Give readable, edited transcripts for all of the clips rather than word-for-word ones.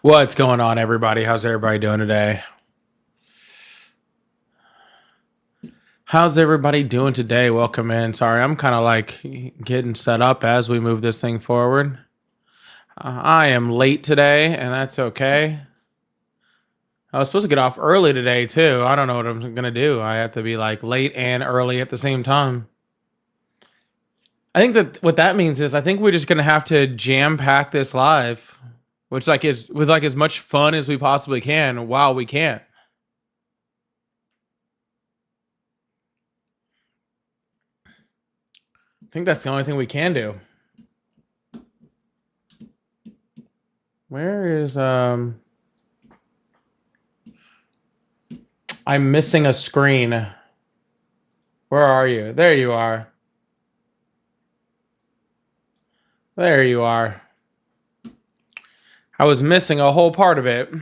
What's going on, everybody? How's everybody doing today? How's everybody doing today? Welcome in. Sorry, I'm kind of like getting set up as we move this thing forward. I am late today, and that's okay. I was supposed to get off early today, too. I don't know what I'm going to do. I have to be like late and early at the same time. I think that what that means is I think we're just going to have to jam pack this live, which like is with like as much fun as we possibly can while we can. I think that's the only thing we can do. Where is I'm missing a screen. Where are you? There you are. There you are. I was missing a whole part of it. I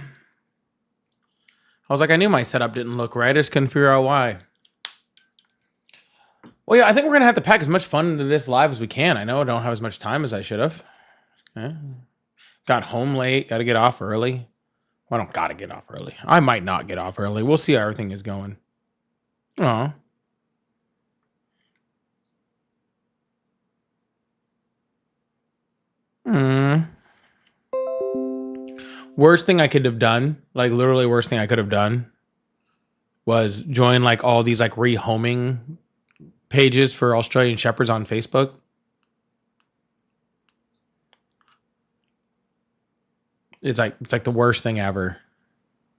was like, I knew my setup didn't look right. I just couldn't figure out why. Well, yeah, I think we're gonna have to pack as much fun into this live as we can. I know I don't have as much time as I should have. Yeah. Got home late. Got to get off early. Well, I don't got to get off early. I might not get off early. We'll see how everything is going. Oh. Worst thing I could have done, like literally worst thing I could have done, was join like all these like rehoming pages for Australian Shepherds on Facebook. It's like the worst thing ever.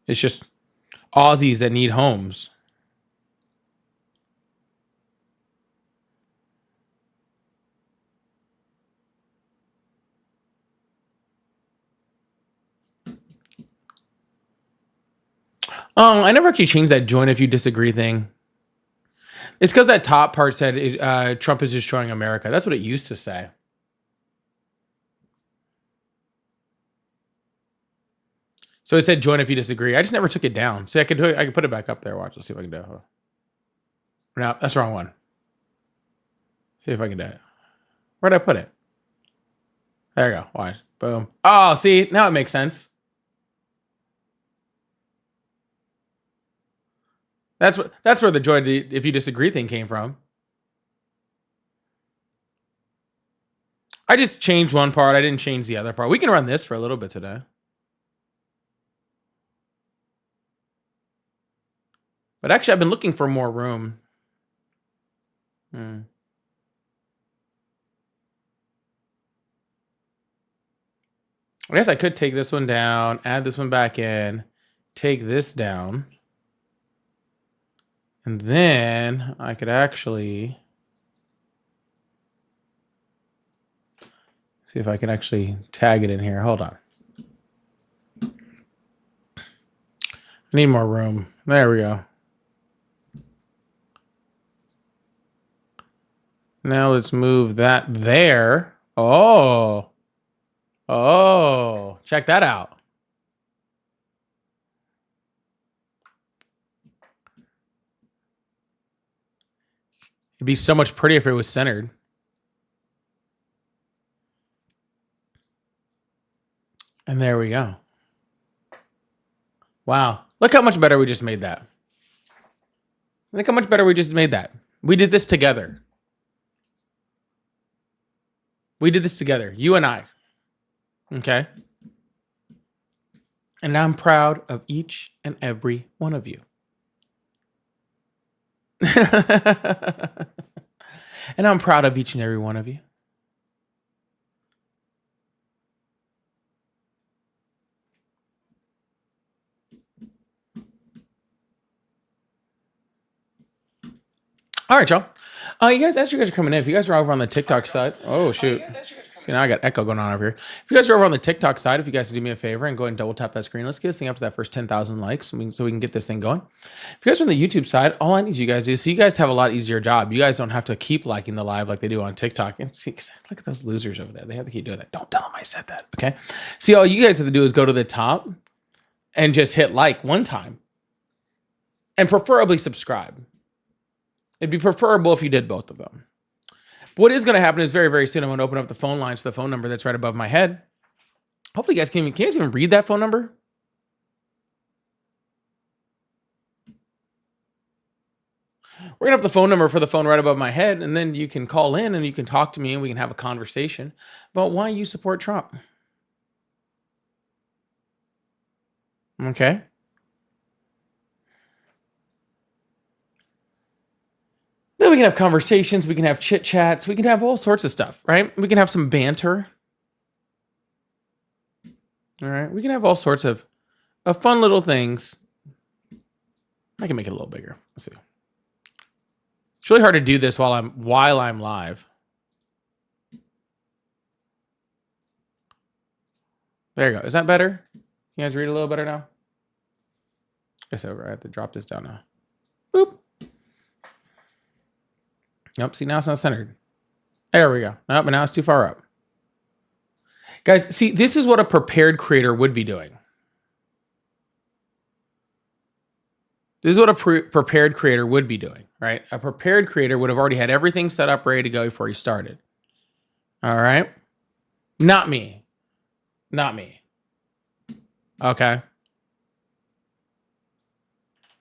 It's just Aussies that need homes. I never actually changed that join if you disagree thing. It's because that top part said Trump is destroying America. That's what it used to say. So it said join if you disagree. I just never took it down. See, I could put it back up there. Watch. Let's see if I can do it. No, that's the wrong one. See if I can do it. Where'd I put it? There you go. Watch. Boom. Oh, see, now it makes sense. That's where the join if you disagree thing came from. I just changed one part. I didn't change the other part. We can run this for a little bit today. But actually, I've been looking for more room. I guess I could take this one down, add this one back in, take this down. And then I could actually see if I can actually tag it in here. Hold on. I need more room. There we go. Now let's move that there. Oh, check that out. It'd be so much prettier if it was centered. And there we go. Wow. Look how much better we just made that. Look how much better we just made that. We did this together. We did this together, you and I. Okay? And I'm proud of each and every one of you. And I'm proud of each and every one of you. All right, y'all. You guys, as you guys are coming in, if you guys are over on the TikTok side, oh shoot. See, now I got echo going on over here. If you guys are over on the TikTok side, if you guys do me a favor and go ahead and double tap that screen, let's get this thing up to that first 10,000 likes so we can get this thing going. If you guys are on the YouTube side, all I need you guys to do, so you guys have a lot easier job. You guys don't have to keep liking the live like they do on TikTok. And see, look at those losers over there. They have to keep doing that. Don't tell them I said that, okay? See, all you guys have to do is go to the top and just hit like one time and preferably subscribe. It'd be preferable if you did both of them. What is going to happen is very, very soon, I'm going to open up the phone lines to the phone number that's right above my head. Hopefully you guys can you guys even read that phone number? We're gonna have the phone number for the phone right above my head, and then you can call in and you can talk to me and we can have a conversation about why you support Trump. Okay. Then we can have conversations, we can have chit chats, we can have all sorts of stuff, right? We can have some banter. All right. We can have all sorts of fun little things. I can make it a little bigger. Let's see. It's really hard to do this while I'm live. There you go. Is that better? You guys read a little better now? I guess I have to drop this down now. Boop. Nope. See, now it's not centered. There we go. Nope, but now it's too far up. Guys, see, this is what a prepared creator would be doing. This is what a prepared creator would be doing, right? A prepared creator would have already had everything set up, ready to go before he started. All right? Not me. Not me. Okay?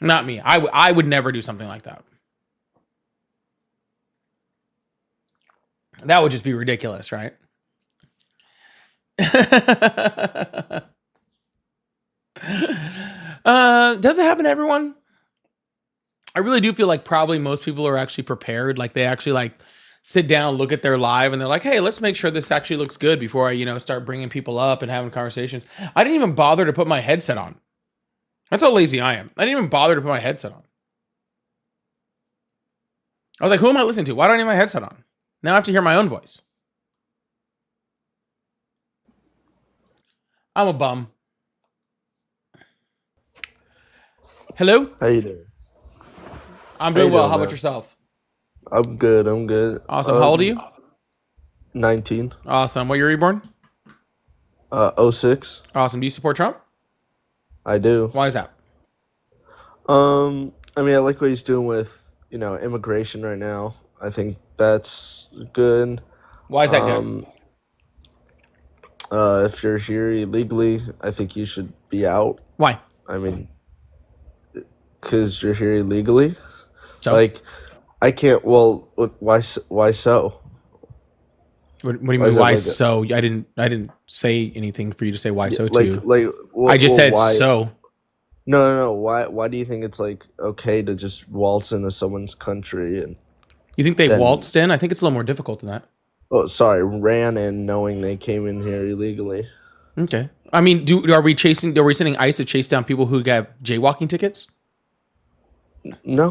Not me. I would never do something like that. That would just be ridiculous, right? Does it happen to everyone? I really do feel like probably most people are actually prepared. Like they actually like sit down, look at their live, and they're like, hey, let's make sure this actually looks good before I, start bringing people up and having conversations. I didn't even bother to put my headset on. That's how lazy I am. I didn't even bother to put my headset on. I was like, who am I listening to? Why don't I need my headset on? Now I have to hear my own voice. I'm a bum. Hello? How you doing? I'm How you doing well. doing, How about man? yourself? I'm good. I'm good. Awesome. How old are you? 19. Awesome. What year were you born? 06. Awesome. Do you support Trump? I do. Why is that? I mean, I like what he's doing with, immigration right now. I think that's good. Why is that good? If you're here illegally, I think you should be out. Why? I mean, because you're here illegally. So? Like, I can't. Well, why? Why so? What do you Why mean? is that Why like so? I didn't say anything for you to say why so like too. like? I just said why? so. No. Why do you think it's like okay to just waltz into someone's country and You think they then waltzed in? I think it's a little more difficult than that. ran in knowing they came in here illegally? Okay. I mean, are we sending ICE to chase down people who got jaywalking tickets? No.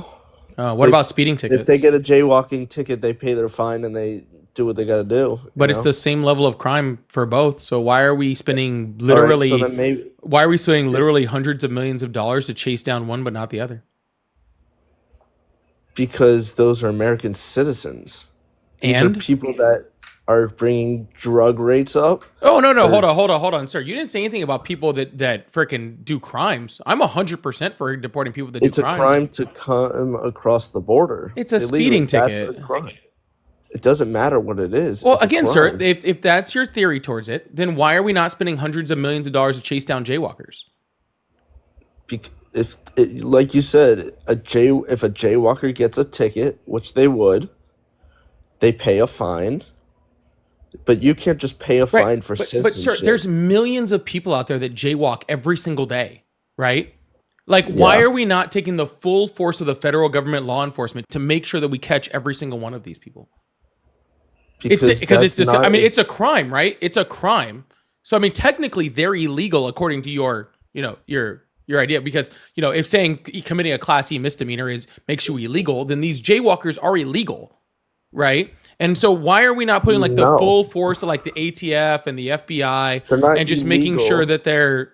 What They about speeding If they tickets? get a jaywalking ticket, they pay their fine and they do what they got to do. But it's the same level of crime for both. So why are we spending All right. So literally then maybe hundreds of millions of dollars to chase down one but not the other? because those are American citizens. These are And people that are bringing drug rates up. oh no, Or hold on, sir. You didn't say anything about people that freaking do crimes. I'm 100% for deporting people that do it's a crimes. crime to come across the border. It's a illegally. speeding That's a ticket. crime. It doesn't matter what it is. Well, It's a again, sir, crime. if that's your theory towards it, then why are we not spending hundreds of millions of dollars to chase down jaywalkers? Like you said, if a jaywalker gets a ticket, which they would, they pay a fine. But you can't just pay a fine for But citizenship. sir, there's millions of people out there that jaywalk every single day, right? Like, why Yeah. are we not taking the full force of the federal government law enforcement to make sure that we catch every single one of these people? Because it's that's just, not I mean, it's a crime, right? It's a crime. So I mean, technically, they're illegal according to your idea. Because if saying committing a Class E misdemeanor makes you illegal, then these jaywalkers are illegal, right? And so why are we not putting like the No. full force of like the ATF and the FBI They're not and just making illegal. sure that they're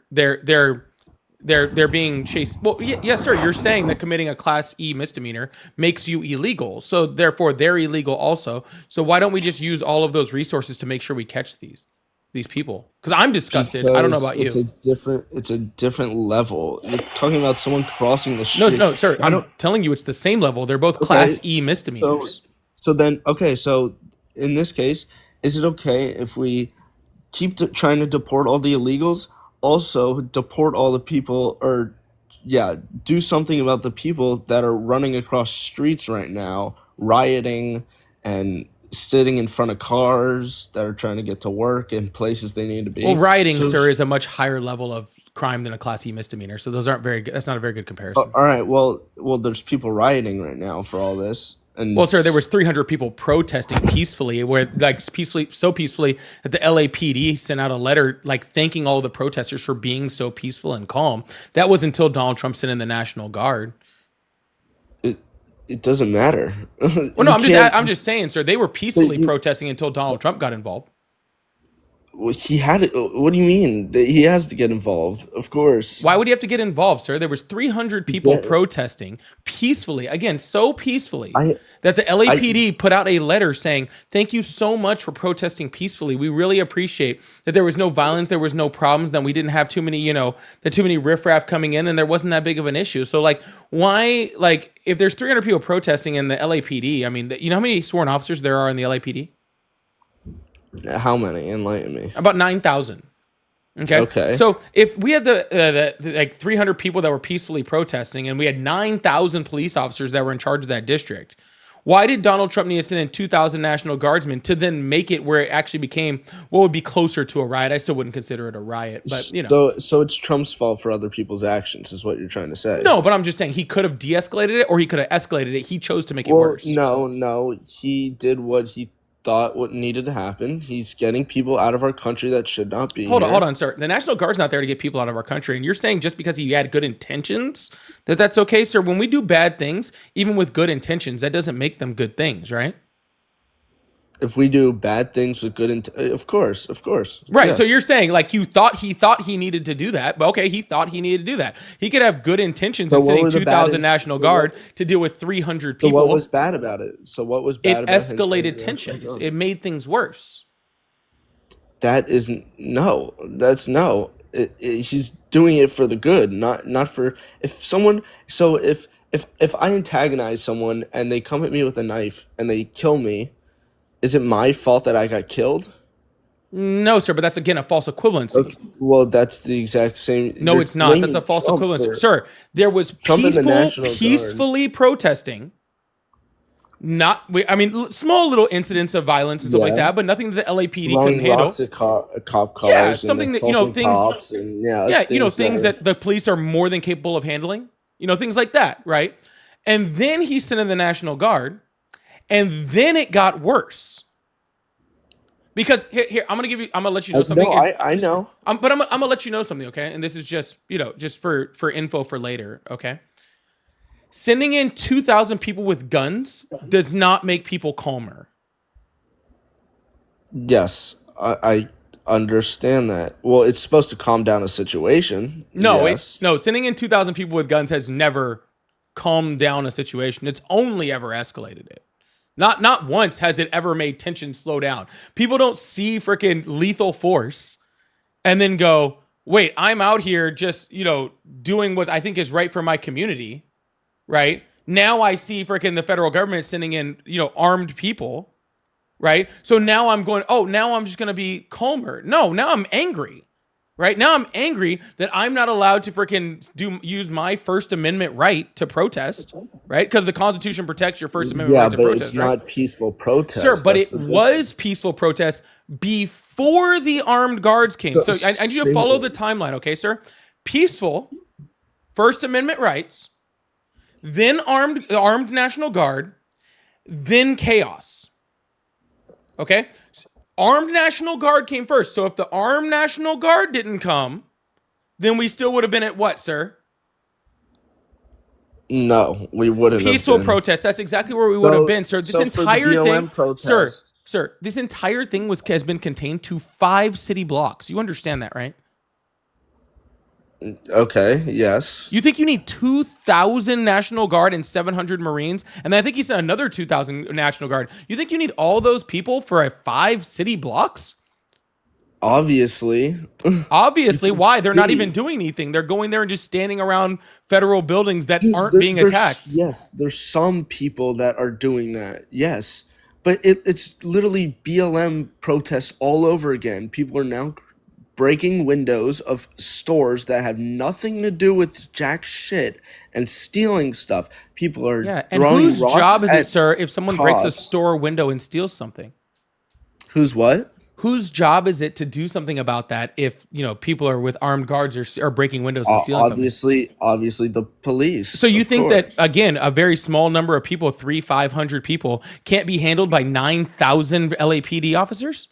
being chased? Well, yes, sir. You're saying that committing a Class E misdemeanor makes you illegal, so therefore they're illegal also. So why don't we just use all of those resources to make sure we catch these people? Because I'm disgusted. I don't know about you. It's a different level. You're talking about someone crossing the street. No, sir. I I'm don't. telling you, it's the same level. They're both Okay. Class E So misdemeanors. so then okay. So in this case, is it okay if we trying to deport all the illegals. Also, deport all the people, or yeah, do something about the people that are running across streets right now, rioting and sitting in front of cars that are trying to get to work and places they need to Well, be. rioting, So, sir, is a much higher level of crime than a Class E misdemeanor. So those aren't very good. That's not a very good comparison. all right, well, there's people rioting right now for all this, Well, and sir, there was 300 people protesting peacefully, where like so peacefully that the LAPD sent out a letter like thanking all the protesters for being so peaceful and calm. That was until Donald Trump sent in the National Guard. it it doesn't matter. Well, no, You can't. I'm just saying, sir, they were peacefully protesting until Donald Trump got involved. Well, he had it. What do you mean? He has to get involved, of course. Why would he have to get involved, sir? There was 300 people Yeah, protesting peacefully, again, so peacefully I, that the I, LAPD put out a letter saying, "Thank you so much for protesting peacefully. We really appreciate that there was no violence, there was no problems, that we didn't have too many, too many riffraff coming in, and there wasn't that big of an issue." So, like, why, like, if there's 300 people protesting in the LAPD, I mean, you know how many sworn officers there are in the LAPD? how many? Enlighten me. About 9,000. Okay. Okay. So if we had the like 300 people that were peacefully protesting and we had 9,000 police officers that were in charge of that district, why did Donald Trump need to send in 2,000 National Guardsmen to then make it where it actually became what would be closer to a riot? I still wouldn't consider it a riot, but So it's Trump's fault for other people's actions, is what you're trying to say. No, but I'm just saying he could have de-escalated it or he could have escalated it. He chose to make it Well, worse. no, he did what he thought what needed to happen. He's getting people out of our country that should not be Hold here. on, sir. The National Guard's not there to get people out of our country. And you're saying just because he had good intentions that's okay, sir? When we do bad things, even with good intentions, that doesn't make them good things, right? If we do bad things with of course, Right. So yes. you're saying like he thought he needed to do that, but okay, he thought he needed to do that. He could have good intentions So in what sending were the 2,000 National so Guard what, to deal with 300 so what people. was bad about it? So what was It bad about him sending escalated the National tensions. Guard? It made things worse. That isn't no. That's no. He's doing it for the good, not for if someone. So if I antagonize someone and they come at me with a knife and they kill me, is it my fault that I got killed? No, sir, but that's again a false equivalency. Okay, well, that's the exact same. No, You're it's not. That's a blaming false Trump equivalency. for Sir, there was Trump and the National Guard peacefully protesting. I mean, small little incidents of violence and stuff like yeah, that, but nothing that the LAPD couldn't throwing handle. rocks at cop Yeah, cars and something that, assaulting things, cops and yeah, things things that that the police are more than capable of handling, things like that, right? And then he sent in the National Guard, and then it got worse. Because here I'm gonna let you know something. no, I know. But I'm gonna let you know something, okay? And this is just just for info for later, okay? Sending in 2,000 people with guns does not make people calmer. Yes, I understand that. Well, it's supposed to calm down a situation. No, Yes. no, sending in 2,000 people with guns has never calmed down a situation. It's only ever escalated it. Not once has it ever made tension slow down. People don't see freaking lethal force and then go, "Wait, I'm out here just, doing what I think is right for my community." Right? Now I see freaking the federal government sending in, armed people, right? So now I'm going, "Oh, now I'm just going to be calmer." No, now I'm angry. Right? Now I'm angry that I'm not allowed to freaking use my First Amendment right to protest, right? Because the Constitution protects your First Amendment Yeah, right to but protest, it's right? not peaceful protest. Sir, but That's it the was difference. peaceful protest before the armed guards came. So I need you to follow the Same. timeline, okay, sir? Peaceful, First Amendment rights, then armed National Guard, then chaos. Okay? Armed National Guard came first. So if the armed National Guard didn't come, then we still would have been at what, sir? No, we wouldn't have Peaceful been. protest. That's exactly where we would have been, sir. This So for the entire BLM thing, protest, sir, this entire thing has been contained to 5 city blocks. You understand that, right? okay, yes. You think you need 2,000 National Guard and 700 Marines? And then I think he said another 2,000 National Guard. You think you need all those people for a 5 city blocks? Obviously. Obviously, why? They're not Dude. even doing anything. They're going there and just standing around federal buildings that Dude, aren't being attacked. Yes, there's some people that are doing that. Yes. But it's literally BLM protests all over again. People are now breaking windows of stores that have nothing to do with jack shit and stealing stuff. People are Yeah, and throwing whose rocks job is it, at sir, if someone breaks a cops. store window and steals something? Who's what? Whose job is it to do something about that if, people are with armed guards or breaking windows and stealing something? Obviously, the police, So you of think that, course. again, a very small number of people, 500 people, can't be handled by 9,000 LAPD officers?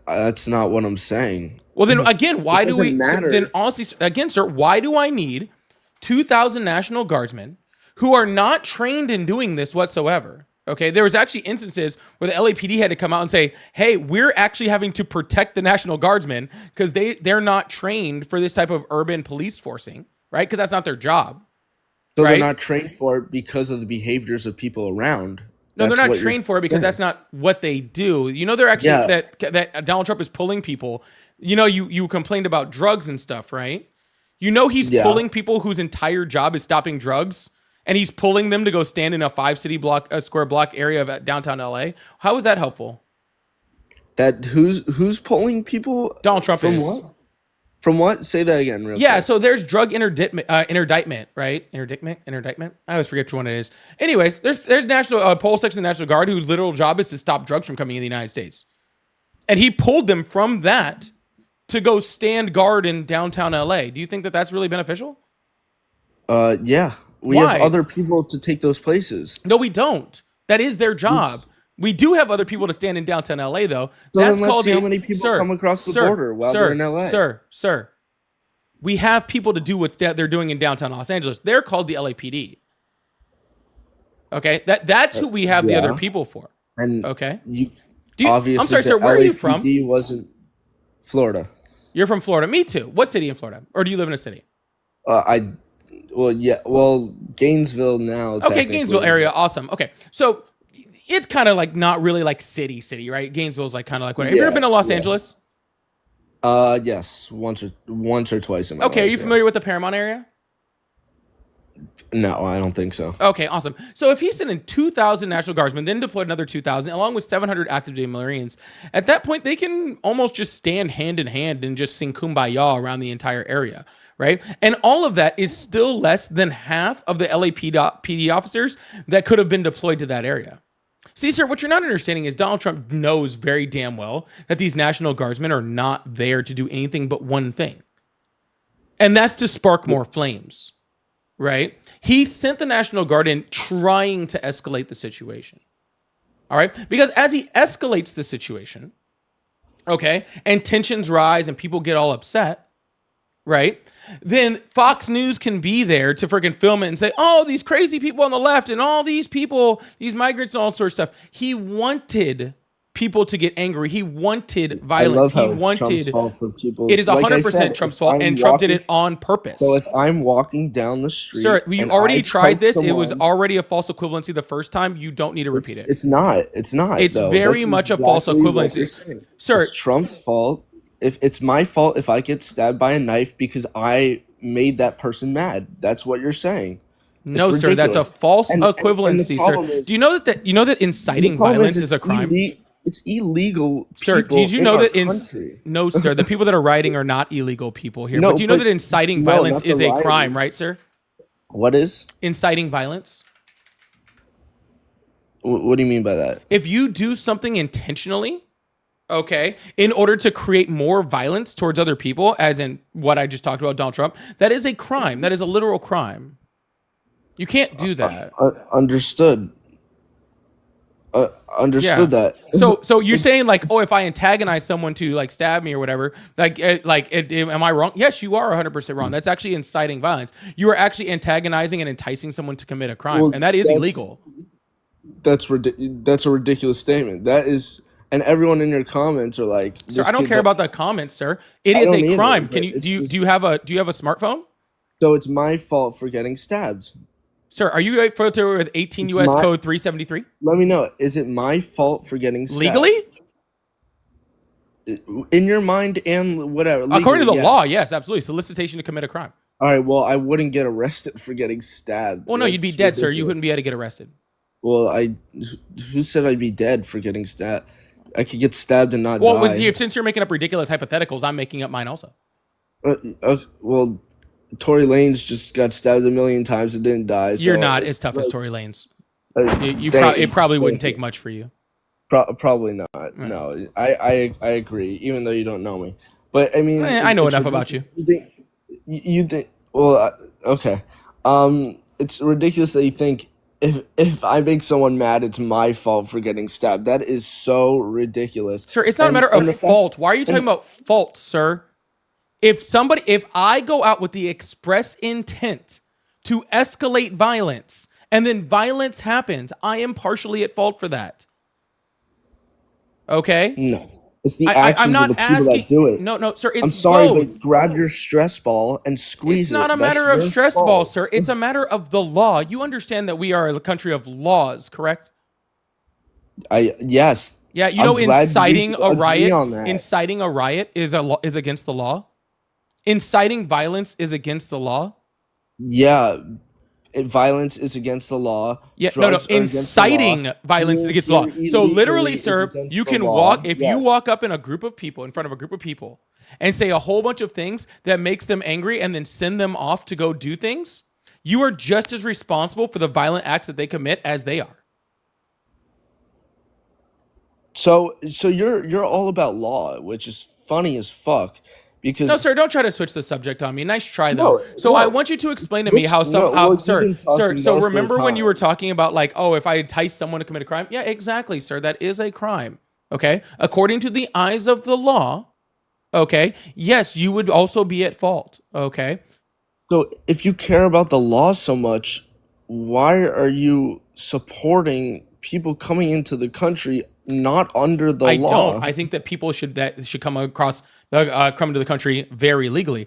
That's not what I'm saying. Well, then again, It why do doesn't we? So then, matter. honestly, again, sir, why do I need 2,000 National Guardsmen who are not trained in doing this whatsoever? Okay, there was actually instances where the LAPD had to come out and say, "Hey, we're actually having to protect the National Guardsmen because they're not trained for this type of urban police forcing, right? Because that's not their job, So they're right? not trained for it because of the behaviors of people around. No, they're That's not what you're trained for it because saying. that's not what they do. They're actually Yeah, that Donald Trump is pulling people. You complained about drugs and stuff, right? He's yeah. pulling people whose entire job is stopping drugs, and he's pulling them to go stand in a 5 square block area of downtown LA. How is that helpful? That who's pulling people Donald Trump from is. what? From what? Say that again, real Yeah, quick. so there's drug interdictment, right? Interdictment. I always forget which one it is. Anyways, there's national poll section National Guard whose literal job is to stop drugs from coming in the United States, and he pulled them from that to go stand guard in downtown LA. Do you think that that's really beneficial? Yeah. We have Why? other people to take those places. No, we don't. That is their We- job. We do have other people to stand in downtown LA, though. So then That's let's called see how the many people sir, come across the sir, border while they're in sir, LA. sir, sir. We have people to do what they're doing in downtown Los Angeles. They're called the LAPD. Okay, that's who we have the other Yeah. people for. And Okay. you I'm I'm sorry, sorry, the sir. Where are you from? LAPD wasn't Florida. You're from Florida. Me too. What city in Florida? Or do you live in a city? I well yeah, well Gainesville now Okay, Gainesville technically. area. Awesome. Okay, so it's kind of like not really like city, right? Gainesville's like kind of like whatever. Have you ever Yeah, been to Los yeah. Angeles? Yes, once or twice in my Okay, are you life, yeah. familiar with the Paramount area? No, I don't think so. Okay, awesome. So if he's sending 2,000 National Guardsmen, then deployed another 2,000, along with 700 active duty Marines, at that point, they can almost just stand hand in hand and just sing Kumbaya around the entire area, right? And all of that is still less than half of the LAPD officers that could have been deployed to that area. See, sir, what you're not understanding is Donald Trump knows very damn well that these National Guardsmen are not there to do anything but one thing, and that's to spark more flames. Right? He sent the National Guard in trying to escalate the situation. All right? Because as he escalates the situation, okay, and tensions rise and people get all upset, right? Then Fox News can be there to freaking film it and say, oh, these crazy people on the left and all these people, these migrants and all sorts of stuff. He wanted people to get angry. He wanted I violence. love He how it's Trump's wanted, fault for people. it is Like I 100% said, Trump's fault, and Trump did it on purpose. if I'm walking down the Sir, street you and already I tried poke this. It was someone, already a false equivalency the first time. You don't need to repeat it. it's not. It's not It's though. very That's much a false exactly what you're equivalency. saying. Sir, It's Trump's fault. If it's my fault if I get stabbed by a knife because I made that person mad. That's what you're saying. It's no, sir, that's a ridiculous. false And the equivalency, sir. problem is Do you know that the inciting problem violence is it's a crime? it's illegal Sir, people did you in know our that country. no, sir, the people that are rioting are not illegal people here. But No, do you know but that inciting no, violence not the is a crime, rioting. right, sir? What is? Inciting violence. What do you mean by that? If you do something intentionally, okay, in order to create more violence towards other people, as in what I just talked about, Donald Trump, that is a crime. That is a literal crime. You can't do that. Understood. Yeah. Understood that. So you're It's saying like, oh, if I antagonize someone to like stab me or whatever, am I wrong? Yes, you are 100% wrong. That's actually inciting violence. You are actually antagonizing and enticing someone to commit a crime, well, and that is illegal. that's a ridiculous statement. That is, and everyone in your comments are like, Sir, "This I don't kid's care a-" about the comments, sir. It I is don't a either, crime. but Can you it's do you just do you have a smartphone? so it's my fault for getting stabbed. Sir, are you familiar with 18 It's U.S. my. Code 373? Let me know. Is it my fault for getting stabbed? Legally? In your mind and whatever. According to Legally, the law, yes. yes, absolutely. Solicitation to commit a crime. All right. Well, I wouldn't get arrested for getting stabbed. Well, no, you'd be That's dead, sir. You ridiculous. wouldn't be able to get arrested. Well, who said I'd be dead for getting stabbed? I could get stabbed and not Well, die. since you're making up ridiculous hypotheticals, I'm making up mine also. Well, Tory Lanez just got stabbed a million times and didn't die. You're So not it's as tough as like, Tory Lanez. It thank, probably wouldn't thank take you. much for you. Probably not. Yeah. No, I agree. Even though you don't know me, but I mean, I know it's enough about you. ridiculous. You think? Well, okay. It's ridiculous that you think if I make someone mad, it's my fault for getting stabbed. That is so ridiculous. Sir, it's not a matter of And the fact fault. Why are you talking and about fault, sir? If I go out with the express intent to escalate violence and then violence happens, I am partially at fault for that. Okay? no, it's the I'm actions of not the people that asking. do it. No, sir, I'm it's sorry, both. but grab your stress ball and It's squeeze not a it. That's matter of your stress ball, fault. sir. It's a matter of the law. You understand that we are a country of laws, correct? I Yes, Yeah, you know, I'm glad we agree on that. inciting a riot is against the law. Inciting violence is against the law. Yeah, violence is against the law. Yeah, no. Drugs are against the law. Inciting violence is Being against the law. here So literally, illegally is sir, against you the can walk law. if you Yes. walk up in front of a group of people, and say a whole bunch of things that makes them angry, and then send them off to go do things. You are just as responsible for the violent acts that they commit as they are. So you're all about law, which is funny as fuck No, because sir, don't try to switch the subject on me. Nice try, though. no, So I no. want you to explain to me Switch no, well, you've sir, been sir. talking So most of the remember when you were time. talking about like, oh, if I entice someone to commit a crime? Yeah, exactly, sir. That is a crime. Okay. According to the eyes of the law, okay, yes, you would also be at fault. Okay. So if you care about the law so much, why are you supporting people coming into the country not under the I don't. law? I think that people should come to the country very legally.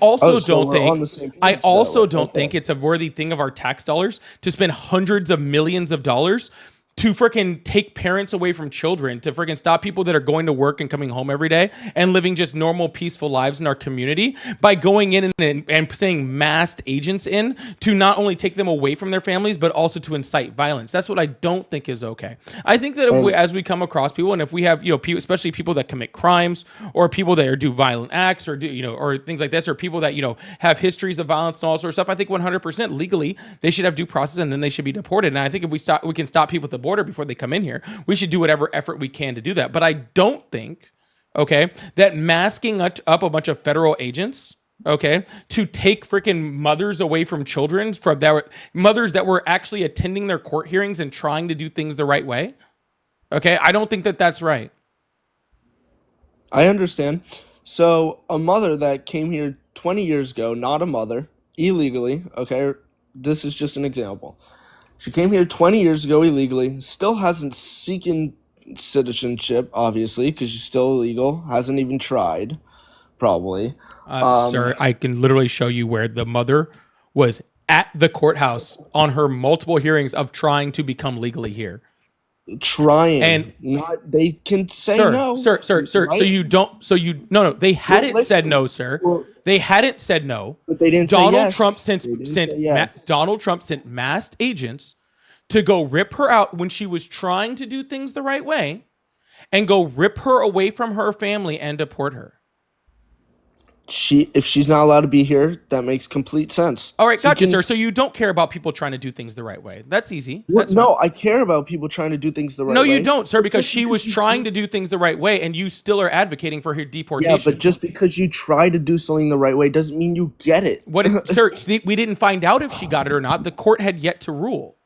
Oh, so we're on the same I page that also way. don't think Okay. it's a worthy thing of our tax dollars to spend hundreds of millions of dollars to freaking take parents away from children, to freaking stop people that are going to work and coming home every day and living just normal, peaceful lives in our community by going in and saying masked agents in to not only take them away from their families, but also to incite violence. That's what I don't think is okay. I think that And as we come across people, and if we have, especially people that commit crimes or people that do violent acts or or things like this, or people that, have histories of violence and all sort of stuff, I think 100% legally they should have due process and then they should be deported. And I think if we can stop people at the border before they come in here, we should do whatever effort we can to do that. But I don't think, okay, that masking up a bunch of federal agents, okay, to take freaking mothers away from children mothers that were actually attending their court hearings and trying to do things the right way. Okay, I don't think that that's right. I understand. So a mother that came here 20 years ago, not a mother, illegally, okay? This is just an example. She came here 20 years ago illegally, still hasn't seeking citizenship, obviously, because she's still illegal, hasn't even tried, probably. Um, Sir, I can literally show you where the mother was at the courthouse on her multiple hearings of trying to become legally here. And Trying. Not, they can say no, sir. So right? you don't. So you no. They Well, hadn't said listen. no, sir. Well, They hadn't said no. but they didn't say Donald yes. Trump sent They didn't sent say yes. Donald Trump sent masked agents to go rip her out when she was trying to do things the right way, and go rip her away from her family and deport her. If she's not allowed to be here, that makes complete sense. All right, He gotcha, can. sir. So you don't care about people trying to do things the right way. That's easy. What? That's fine. No, I care about people trying to do things the No, right you way. don't, sir, But because just she was because trying to do things the right way, and you still are advocating for her yeah, but deportation. just because you try to do something the right way doesn't mean you get it. Sir? We didn't find out if she got it or not. The court had yet to rule.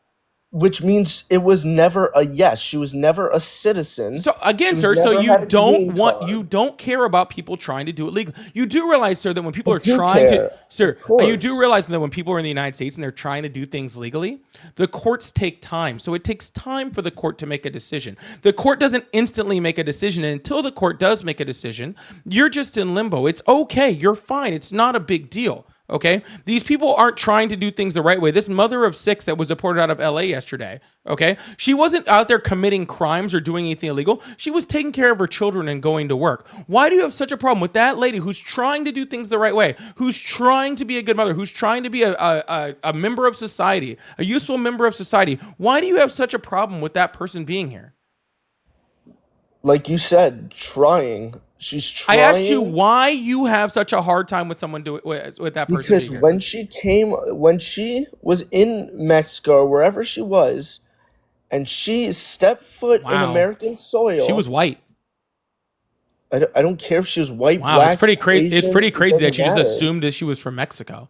Which means it was never a yes. She was never a citizen. So again, She was sir, so never had a green you card. don't care about people trying to do it legally. You do realize, sir, that when people I are do trying to, care, sir, of you do course. realize that when people are in the United States and they're trying to do things legally, the courts take time. So it takes time for the court to make a decision. The court doesn't instantly make a decision, and until the court does make a decision, you're just in limbo. It's okay. You're fine. It's not a big deal. Okay. These people aren't trying to do things the right way. This mother of 6 that was deported out of LA yesterday. Okay. She wasn't out there committing crimes or doing anything illegal. She was taking care of her children and going to work. Why do you have such a problem with that lady who's trying to do things the right way, who's trying to be a good mother, who's trying to be a member of society, a useful member of society? Why do you have such a problem with that person being here? Like you said, trying. She's I asked you trying why you have such a hard time with someone with that person because being here. when she was in Mexico or wherever she was, and she stepped foot in Wow. American She was soil, white. I don't care if she was white, Wow, it's black, pretty crazy. It's Asian, pretty it crazy that doesn't you just matter. assumed that she was from Mexico.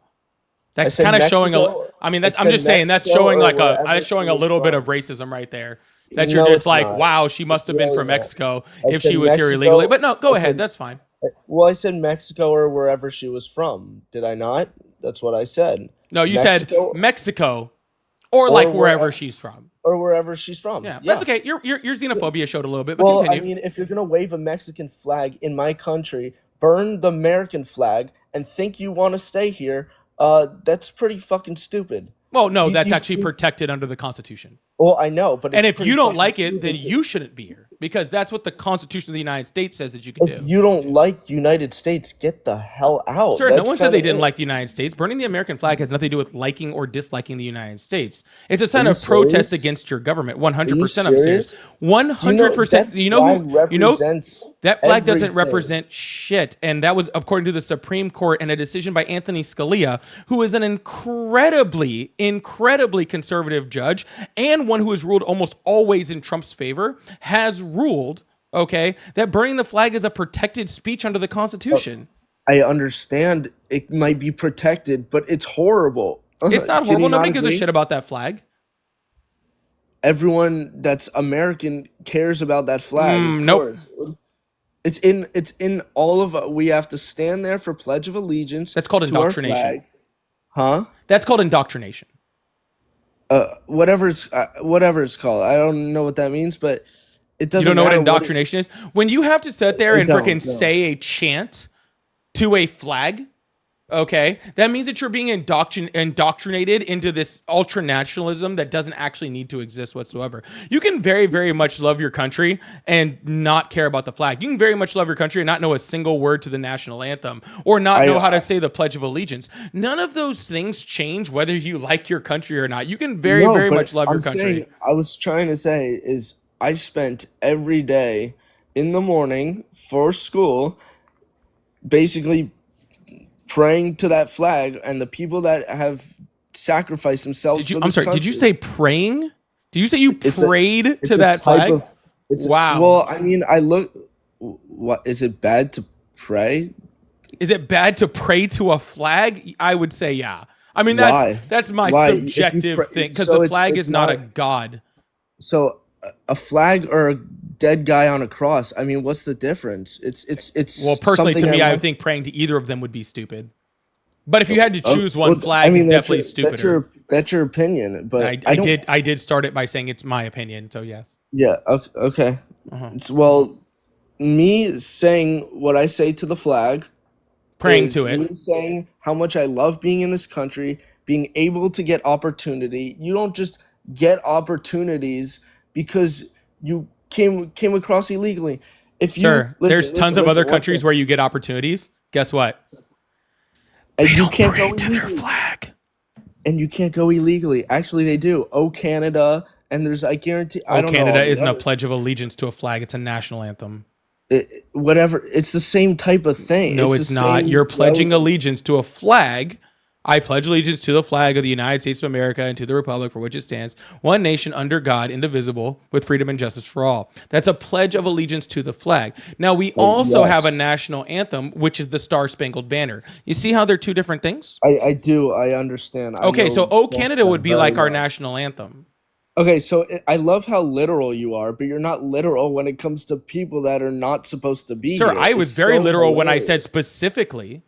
I That's said kind of showing a. Mexico. I mean, I I'm said just saying that's Mexico showing or like a. wherever That's she showing a was little bit of from. racism right there. That you're No, just it's like, not. wow, she must It's have been really from not. Mexico I if said she was here illegally. Mexico. But no, go I ahead. said That's fine. well, I said Mexico or wherever she was from. Did I not? That's what I said. No, you said Mexico Mexico or or like wherever wherever she's from. she's from. Yeah, that's Yeah. okay. Your xenophobia showed a little bit, but Well, I continue. mean, if you're gonna wave a Mexican flag in my country, burn the American flag, and think you want to stay here, that's pretty fucking stupid. Well, no, that's actually You protected under the Constitution. well, I know, but And it's if pretty you don't fucking like it, then stupid. you shouldn't be here because that's what the Constitution of the United States says that you can If do. you don't like United States, get the hell out. Sir, no That's one said kind they of didn't it. like the United States. Burning the American flag has nothing to do with liking or disliking the United States. It's a Are sign you of protest serious? against your government. Are you 100% I'm serious. serious? Do you know that 100%. flag You know represents that flag doesn't everything? represent shit. And that was according to the Supreme Court and a decision by Anthony Scalia, who is an incredibly conservative judge and one who has ruled almost always in Trump's favor, has ruled, okay, that burning the flag is a protected speech under the Constitution. I understand it might be protected, but it's horrible. It's not Can horrible. you not Nobody gives a agree? shit about that flag. Everyone that's American cares about that flag, of Nope. course. It's in all of we have to stand there for Pledge of Allegiance That's called to our indoctrination. flag. Huh? That's called indoctrination. Whatever it's called. I don't know what that means, but it You don't doesn't know what matter what indoctrination is? When you have to sit there I and freaking don't know. say a chant to a flag, okay, that means that you're being indoctrinated into this ultra nationalism that doesn't actually need to exist whatsoever. You can very, very much love your country and not care about the flag. You can very much love your country and not know a single word to the national anthem or not know how to I say the Pledge of Allegiance. None of those things change whether you like your country or not. You can very, No, very but much love your I'm country. saying I was trying to say is I spent every day in the morning for school basically praying to that flag and the people that have sacrificed themselves for I'm this sorry, did you country. say praying? Did you say you It's a prayed to it's a that type flag? of it's a, Wow. well, I mean, I look what is it bad to pray? Is it bad to pray to a flag? I would say yeah. I mean Why? that's my Why? If you subjective pray, thing because the so flag it's is not a not god. so a flag or a dead guy on a cross. I mean, what's the difference? Well, It's personally to something I me I would love. think praying to either of them would be stupid. But if you had to Oh, choose one, well, I flag is mean, definitely stupider. that's your opinion, but I don't. I did start it by saying it's my opinion, so yes. Yeah. Okay. Uh-huh. It's well, me saying what I say to the flag Praying is to it. me saying how much I love being in this country, being able to get opportunity. You don't just get opportunities because you came across illegally. If you Sir, there's tons of other one countries second, where you get opportunities. Guess what? and They you don't can't pray go to their illegally. flag. And you can't go illegally. Actually, they do. Oh, Canada, and there's I guarantee I Oh, don't know all Canada the isn't a other pledge of allegiance to a flag. It's a national anthem. whatever. It's the same type of thing. No, It's the it's not. same You're pledging slogan. allegiance to a flag. I pledge allegiance to the flag of the United States of America and to the republic for which it stands, one nation under God, indivisible, with freedom and justice for all. That's a pledge of allegiance to the flag. Now, we also have a Yes, national anthem, which is the Star Spangled Banner. You see how they're two different things? I do. I understand. I Okay, so know Oh Canada Canada would be very like our well. national anthem. Okay, so I love how literal you are, but you're not literal when it comes to people that are not supposed to be Sir, here. I It's was very so literal when I said hilarious. specifically.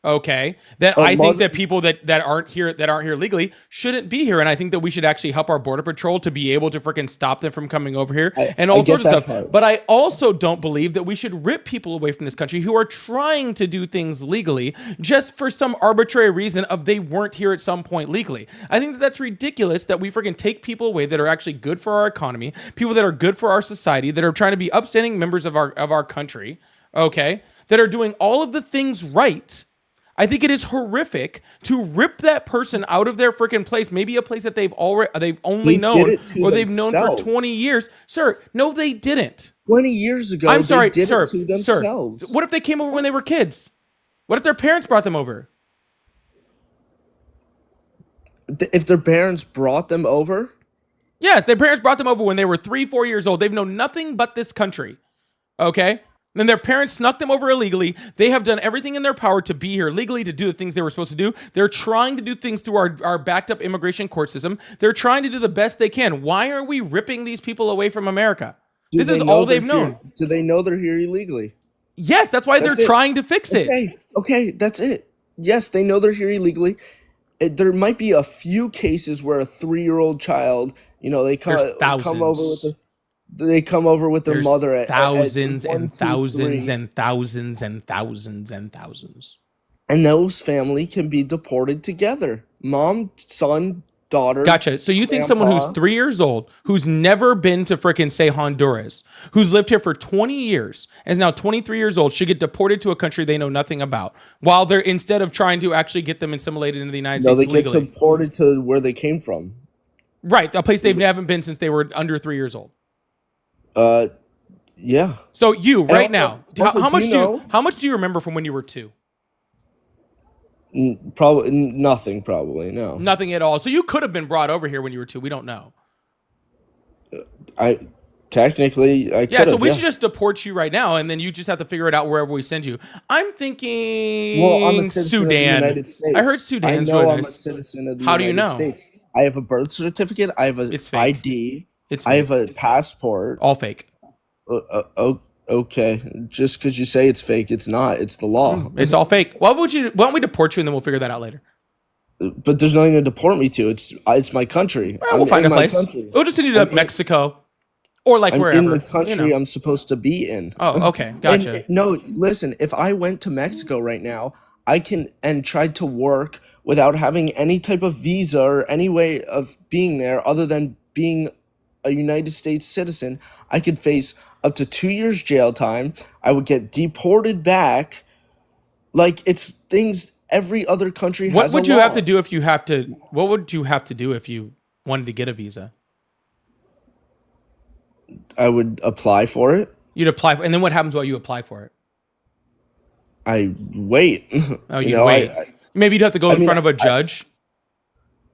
Okay, that A I think mother, that people that aren't here legally shouldn't be here, and I think that we should actually help our border patrol to be able to freaking stop them from coming over here and I all sorts get of that stuff. part. But I also don't believe that we should rip people away from this country who are trying to do things legally just for some arbitrary reason of they weren't here at some point legally. I think that that's ridiculous that we freaking take people away that are actually good for our economy, people that are good for our society, that are trying to be upstanding members of our country, okay, that are doing all of the things right. I think it is horrific to rip that person out of their freaking place, maybe a place that they've only They did known it to or they've known for themselves. 20 years. Sir, no, they didn't. 20 years ago, I'm they sorry, did it sir, to sir. themselves. What if they came over when they were kids? What if their parents brought them over? If their parents brought them over, Yes, their parents brought them over when they were 3, 4 years old. They've known nothing but this country. Okay? Then their parents snuck them over illegally. They have done everything in their power to be here legally, to do the things they were supposed to do. They're trying to do things through our backed up immigration court system. They're trying to do the best they can. Why are we ripping these people away from America? This is all they've known. Do they know they're here illegally? Yes, that's why they're That's it. trying to fix it. Okay, that's it. Yes, they know they're here illegally. There might be a few cases where a 3-year-old child, they There's come over with thousands. their There's mother at thousands 1, and 2, thousands 3, and thousands and thousands and thousands. and those family can be deported together. Mom, son, daughter. Gotcha. So you think someone who's grandpa. 3 years old, who's never been to frickin' say Honduras, who's lived here for 20 years, and is now 23 years old, should get deported to a country they know nothing about, while they're instead of trying to actually get them assimilated into the United No, States they get legally. deported to where they came from. Right, a place they haven't been since they were under 3 years old. Yeah. So you right also- now, also, how do much you do know- you how much do you remember from when you were 2? Probably nothing. Probably no. Nothing at all. So you could have been brought over here when you were 2. We don't know. I technically I Yeah, could so we should just deport you right now, and then you just have to figure it out wherever we send you. I'm thinking Well, I'm a citizen of the Sudan. United States. I heard Sudan's I know really I'm a nice. citizen of the How do you United know? States. I have a birth certificate. I have a It's fake. ID. It's I have fake. a passport. All fake. Okay, just because you say it's fake, it's not. It's the law. It's all fake. Why don't we deport you and then we'll figure that out later? But there's nothing to deport me to. It's my country. Well, we'll find a in my place. country. We'll just send you to Mexico or like I'm wherever. in the country you know. I'm supposed to be in. Oh, okay, gotcha. And, no, listen. If I went to Mexico right now, I can and tried to work without having any type of visa or any way of being there other than being a United States citizen. I could face up to 2 years jail time. I would get deported back. Like it's things every other country What has. would a you law. have to do if you have to? What would you have to do if you wanted to get a visa? I would apply for it. You'd apply for, and then what happens while you apply for it? I wait. Oh, you wait. Maybe you'd have to go in mean, front of a judge.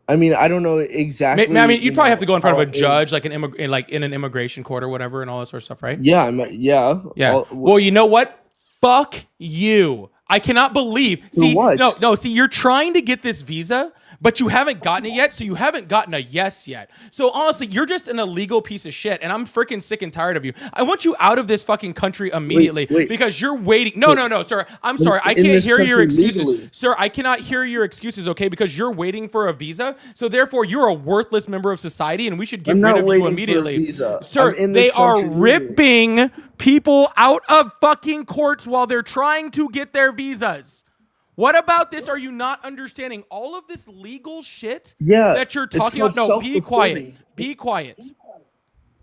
I mean, I don't know exactly. I mean, you'd probably have to go in front of a how it- judge, like in an immigration court or whatever, and all that sort of stuff, right? Yeah, yeah. Yeah. Well, you know what? Fuck you. I cannot believe. See, what? no. See, you're trying to get this visa, but you haven't gotten it yet, so you haven't gotten a yes yet. So honestly, you're just an illegal piece of shit, and I'm freaking sick and tired of you. I want you out of this fucking country immediately Wait. because you're waiting. No, sir. I'm sorry. I in can't this hear your country excuses, legally. sir. I cannot hear your excuses. Okay, because you're waiting for a visa, so therefore you're a worthless member of society, and we should get I'm rid not of you waiting for a immediately, visa. sir. I'm in They this are country legally. ripping people out of fucking courts while they're trying to get their visas. What about this? Are you not understanding all of this legal shit Yeah, that you're it's talking about? called No, be quiet. self-reporting. Be quiet.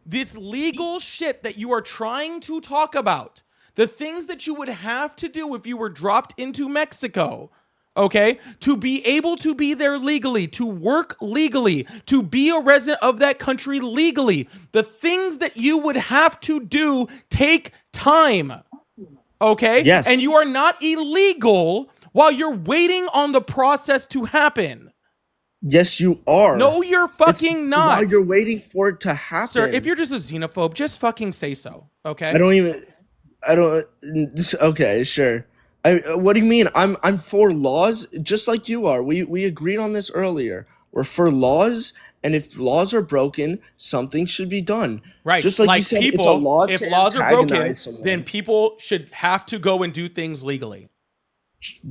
This legal shit that you are trying to talk about, the things that you would have to do if you were dropped into Mexico, okay, to be able to be there legally, to work legally, to be a resident of that country legally, the things that you would have to do take time, okay? Yes. And you are not illegal while you're waiting on the process to happen. Yes, you are. No, you're fucking It's not. While you're waiting for it to happen, Sir, if you're just a xenophobe, just fucking say so, okay? I don't. Okay, sure. What do you mean? I'm for laws, just like you are. We agreed on this earlier. We're for laws, and if laws are broken, something should be done. Right. Just like you said, people, it's a law if to laws are broken, antagonize someone. then people should have to go and do things legally.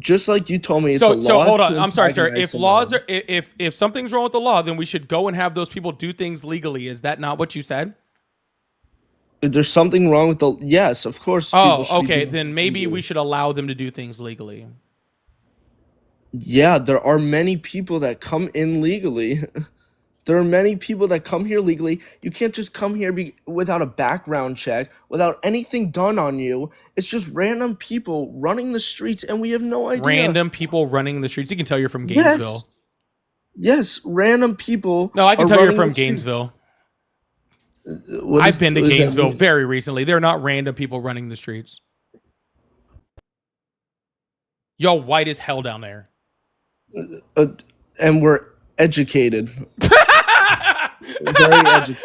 Just like you told me, it's a So law hold on. to I'm sorry, sir. antagonize If laws someone. are if something's wrong with the law, then we should go and have those people do things legally. Is that not what you said? If there's something wrong with the, yes, of course, people Oh, should be okay. doing Then things maybe we legally. should allow them to do things legally. Yeah, there are many people that come in legally. There are many people that come here legally. You can't just come here without a background check, without anything done on you. It's just random people running the streets, and we have no idea. Random people running the streets. You can tell you're from Yes, Gainesville. yes, random people No, I can are tell you're running the from streets. Gainesville. What I've is been to what does that Gainesville mean? very recently. They're not random people running the streets. Y'all white as hell down there. Uh, and we're educated, very educated.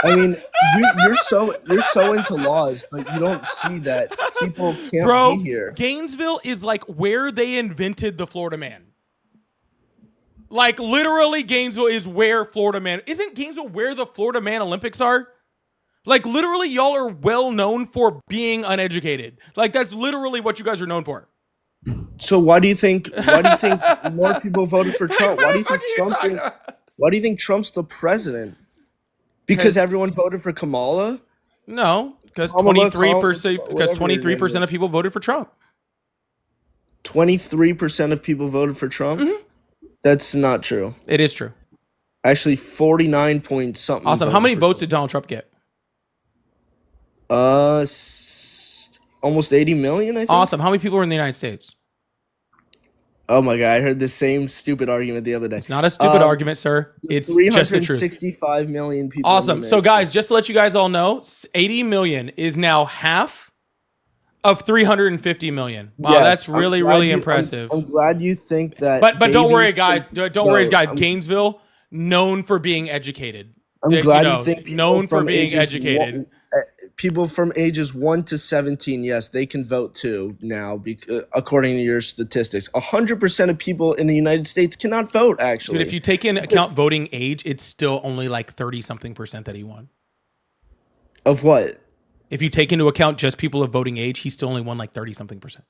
I mean, you're so into laws, but you don't see that people can't be Bro, here. Gainesville is like where they invented the Florida man. Like literally, Gainesville is where Florida man. Isn't Gainesville where the Florida man Olympics are? Like literally, y'all are well known for being uneducated. Like that's literally what you guys are known for. So why do you think more people voted for Trump? What the fuck are you talking about? Why do you think Trump's the president? Because everyone voted for Kamala? No, because Kamala, 23% because whatever your name 23% is. of people voted for Trump. 23% of people voted for Trump? Mm-hmm. That's not true. It is true. Actually, 49 point something. Awesome. How voted many for votes Trump. did Donald Trump get? Almost 80 million, I think. Awesome. How many people are in the United States? Oh my god, I heard the same stupid argument the other day. It's not a stupid argument, sir. It's just the truth. 365 million people. Awesome. So, guys, just to let you guys all know, 80 million is now half of 350 million. Wow, Yes, that's really, really impressive. I'm glad you think that. But don't worry, babies guys. can Don't worry, vote. guys. Gainesville, known for being educated. I'm glad you think known for being educated. People from ages 1 to 17, yes, they can vote too now, according to your statistics. 100% of people in the United States cannot vote, actually. Dude, if you take into account voting age, it's still only like 30-something% that he won. Of what? If you take into account just people of voting age, he still only won like 30-something%.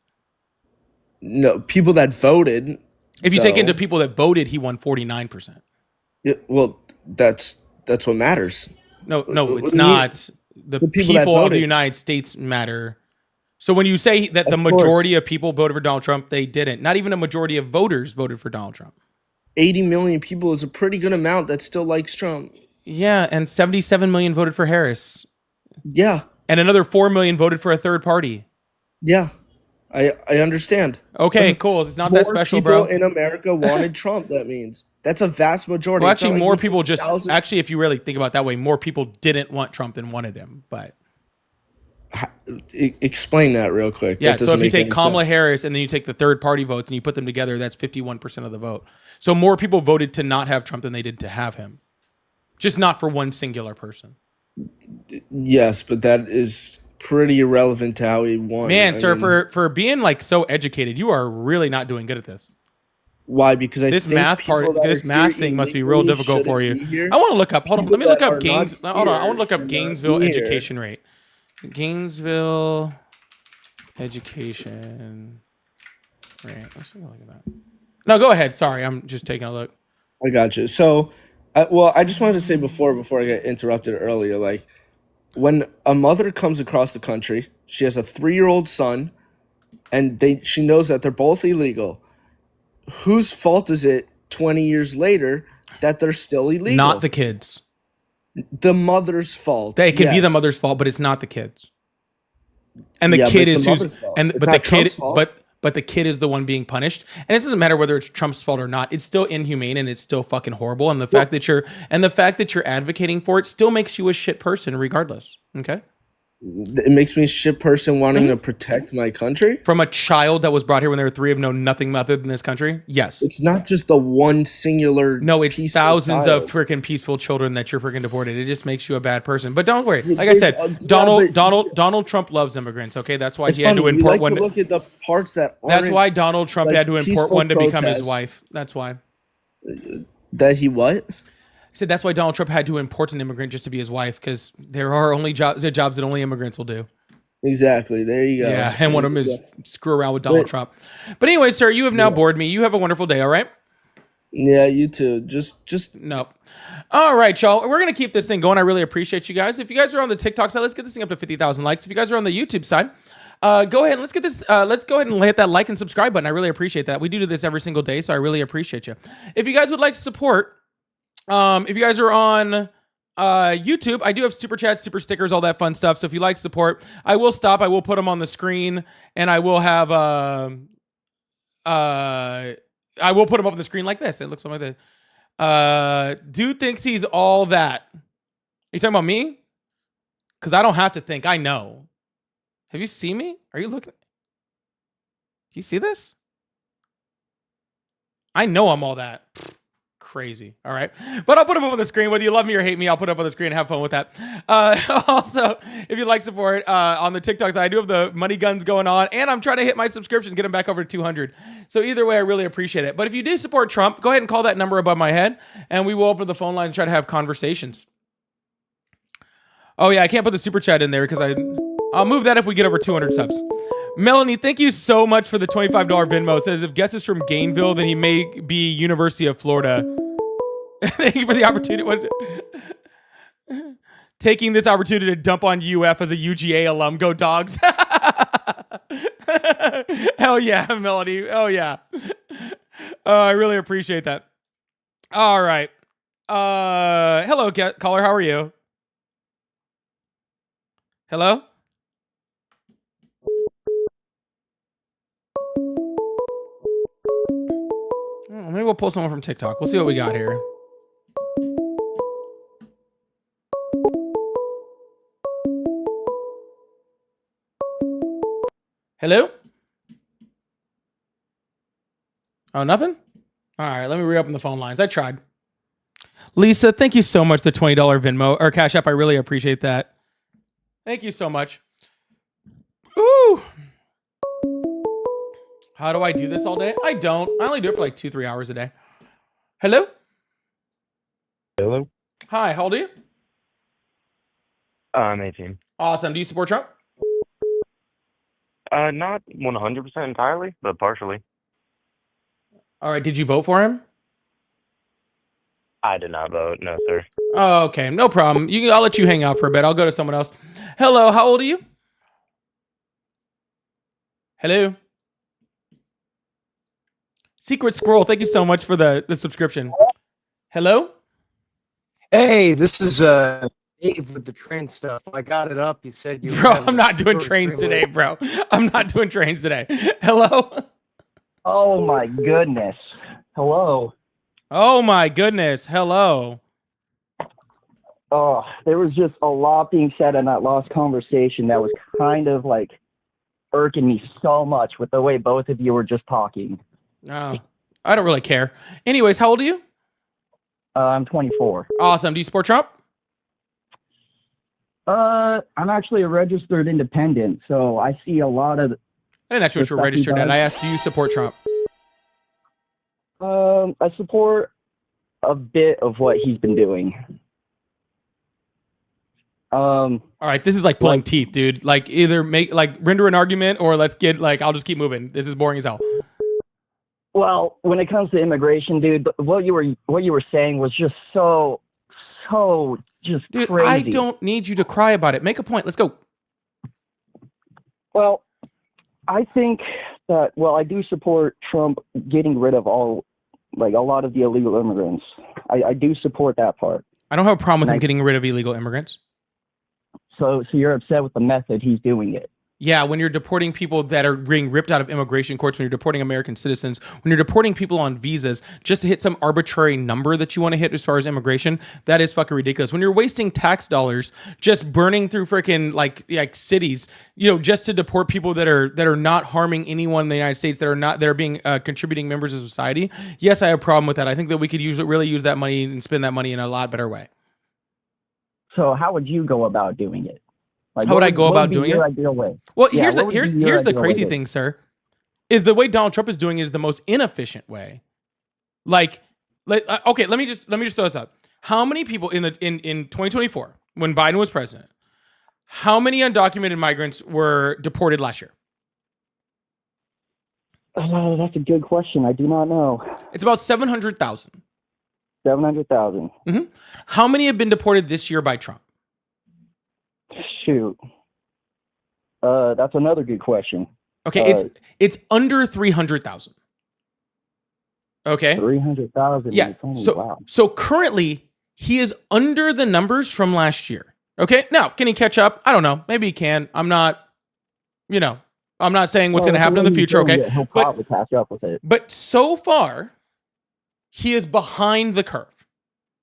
No, people that voted. If you take into people that voted, he won 49%. Yeah, well, that's what matters. No, What it's do you mean? not. The people that people of the voted. United States matter. So when you say that the Of course. majority of people voted for Donald Trump, they didn't. Not even a majority of voters voted for Donald Trump. 80 million people is a pretty good amount that still likes Trump. Yeah, and 77 million voted for Harris. Yeah, And another 4 million voted for a third party. yeah, I understand. Okay, cool. It's not that special, bro. People in America wanted Trump. That means that's a vast majority. Well, It's not actually, like more we people took just thousands- actually, if you really think about it that way, more people didn't want Trump than wanted him. But Explain that real quick. yeah, That so doesn't if you make take any Kamala sense. Harris and then you take the third party votes and you put them together, that's 51% of the vote. So more people voted to not have Trump than they did to have him. Just not for one singular person. Yes, but that is pretty irrelevant to how he won. Man, I sir, mean, for being like so educated, you are really not doing good at this. why? Because I This think math people that this are math here thing must be real illegally difficult for you. shouldn't be here. I want to look up. Hold on, let me People look that up are Gaines. not Hold on, I want to here look up should not Gainesville be here. education rate. Gainesville education rate. Let's take a look at that. No, go ahead. Sorry, I'm just taking a look. I got you. So, I just wanted to say before I got interrupted earlier, like when a mother comes across the country, she has a 3-year-old son, and she knows that they're both illegal. Whose fault is it 20 years later that they're still illegal? Not the kids. The mother's fault. It can be the yes. mother's fault, but it's not the kids. And the Yeah, but kid it's is the who's mother's fault. and It's but the not kid Trump's fault. but the kid is the one being punished. And it doesn't matter whether it's Trump's fault or not. It's still inhumane and it's still fucking horrible. And the fact that you're advocating for it still makes you a shit person regardless. Okay? It makes me a shit person wanting to protect my country. From a child that was brought here when they were 3 have known nothing other than this country? Yes. It's not just the one singular. No, it's peaceful thousands child. of freaking peaceful children that you're freaking deported. It just makes you a bad person. But don't worry. Like I There's said, a- Donald Trump loves immigrants. Okay, that's why It's he had to funny, you import like one. to look at the parts that That's aren't why Donald Trump like had to import peaceful one to become his protests. wife. That's why. that he what? I said that's why Donald Trump had to import an immigrant just to be his wife, because there are only jobs that only immigrants will do. Exactly. There you go. Yeah, and one of them is screw around with Donald But Trump. But anyway, sir, you have now yeah, bored me. You have a wonderful day, all right? yeah, you too. Just No. All right, y'all. We're gonna keep this thing going. I really appreciate you guys. If you guys are on the TikTok side, let's get this thing up to 50,000 likes. If you guys are on the YouTube side, go ahead and let's get this. Let's go ahead and hit that like and subscribe button. I really appreciate that. We do this every single day, so I really appreciate you. If you guys would like to support, if you guys are on YouTube, I do have super chats, super stickers, all that fun stuff. So if you like support, I will stop. I will put them on the screen, and I will have I will put them up on the screen like this. It looks like that. Dude thinks he's all that. Are you talking about me? Because I don't have to think. I know. Have you seen me? Are you looking? Do you see this? I know I'm all that. Crazy. All right. But I'll put them up on the screen. Whether you love me or hate me, I'll put it up on the screen and have fun with that. Also, if you'd like support on the TikTok side, I do have the money guns going on, and I'm trying to hit my subscriptions, get them back over to 200. So either way, I really appreciate it. But if you do support Trump, go ahead and call that number above my head, and we will open the phone line and try to have conversations. Oh, yeah, I can't put the super chat in there because I'll move that if we get over 200 subs. Melanie, thank you so much for the $25 Venmo. Says if guest is from Gainville, then he may be University of Florida. Thank you for the opportunity. What is it? Taking this opportunity to dump on UF as a UGA alum. Go Dogs. Hell yeah, Melanie. Oh yeah. I really appreciate that. All right. Hello, caller. How are you? Hello? Maybe we'll pull someone from TikTok. We'll see what we got here. Hello? Oh, nothing? All right, let me reopen the phone lines. I tried. Lisa, thank you so much. The $20 Venmo or Cash App. I really appreciate that. Thank you so much. Ooh. How do I do this all day? I don't. I only do it for like 2-3 hours a day. Hello? Hello? Hi, how old are you? I'm 18. Awesome. Do you support Trump? Not 100% entirely, but partially. All right. Did you vote for him? I did not vote, no, sir. Oh, okay. No problem. I'll let you hang out for a bit. I'll go to someone else. Hello. How old are you? Hello? Secret Squirrel, thank you so much for the subscription. Hello? Hey, this is Dave with the train stuff. I got it up. You said you were Bro, having I'm not a doing short trains stream today, bro. I'm not doing trains today. Hello? Oh my goodness. Hello. Oh my goodness. Hello. Oh, there was just a lot being said in that last conversation that was kind of like irking me so much with the way both of you were just talking. Oh, I don't really care. Anyways, how old are you? I'm 24. Awesome. Do you support Trump? I'm actually a registered independent, so I see a lot of. I didn't ask you what you were registered at. I asked, do you support Trump? I support a bit of what he's been doing. All right, this is like pulling teeth, dude. Like either render an argument or let's get I'll just keep moving. This is boring as hell. Well, when it comes to immigration, dude, what you were saying was just so just Dude, crazy. I don't need you to cry about it. Make a point. Let's go. Well, I think that I do support Trump getting rid of a lot of the illegal immigrants. I do support that part. I don't have a problem with him getting rid of illegal immigrants. So you're upset with the method he's doing it? Yeah, when you're deporting people that are being ripped out of immigration courts, when you're deporting American citizens, when you're deporting people on visas just to hit some arbitrary number that you want to hit as far as immigration, that is fucking ridiculous. When you're wasting tax dollars just burning through freaking like cities, just to deport people that are not harming anyone in the United States, that are being contributing members of society. Yes, I have a problem with that. I think that we could really use that money and spend that money in a lot better way. So how would you go about doing it? How would I go about doing it? Ideal way? Well, Yeah, here's the crazy thing, sir, is the way Donald Trump is doing it is the most inefficient way. Okay, let me just throw this up. How many people in 2024 when Biden was president? How many undocumented migrants were deported last year? That's a good question. I do not know. It's about 700,000. 700,000. How many have been deported this year by Trump? Shoot. That's another good question. Okay, it's under 300,000. Okay. 300,000. Yeah. So currently he is under the numbers from last year. Okay. Now, can he catch up? I don't know. Maybe he can. I'm not saying what's going to happen in the future. Okay. He'll probably catch up with it. But so far, he is behind the curve.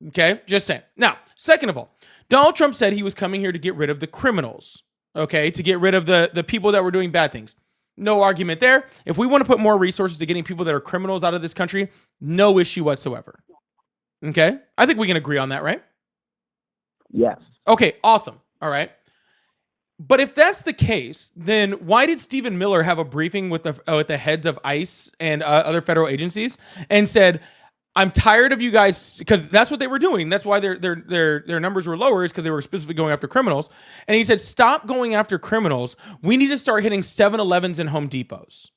Okay. Just saying. Now, second of all, Donald Trump said he was coming here to get rid of the criminals. Okay. To get rid of the people that were doing bad things. No argument there. If we want to put more resources to getting people that are criminals out of this country, no issue whatsoever. Okay? I think we can agree on that, right? Yes. Okay, awesome. All right. But if that's the case, then why did Stephen Miller have a briefing with the heads of ICE and other federal agencies and said, I'm tired of you guys, because that's what they were doing. That's why their numbers were lower, is because they were specifically going after criminals. And he said, stop going after criminals. We need to start hitting 7-Elevens and Home Depots.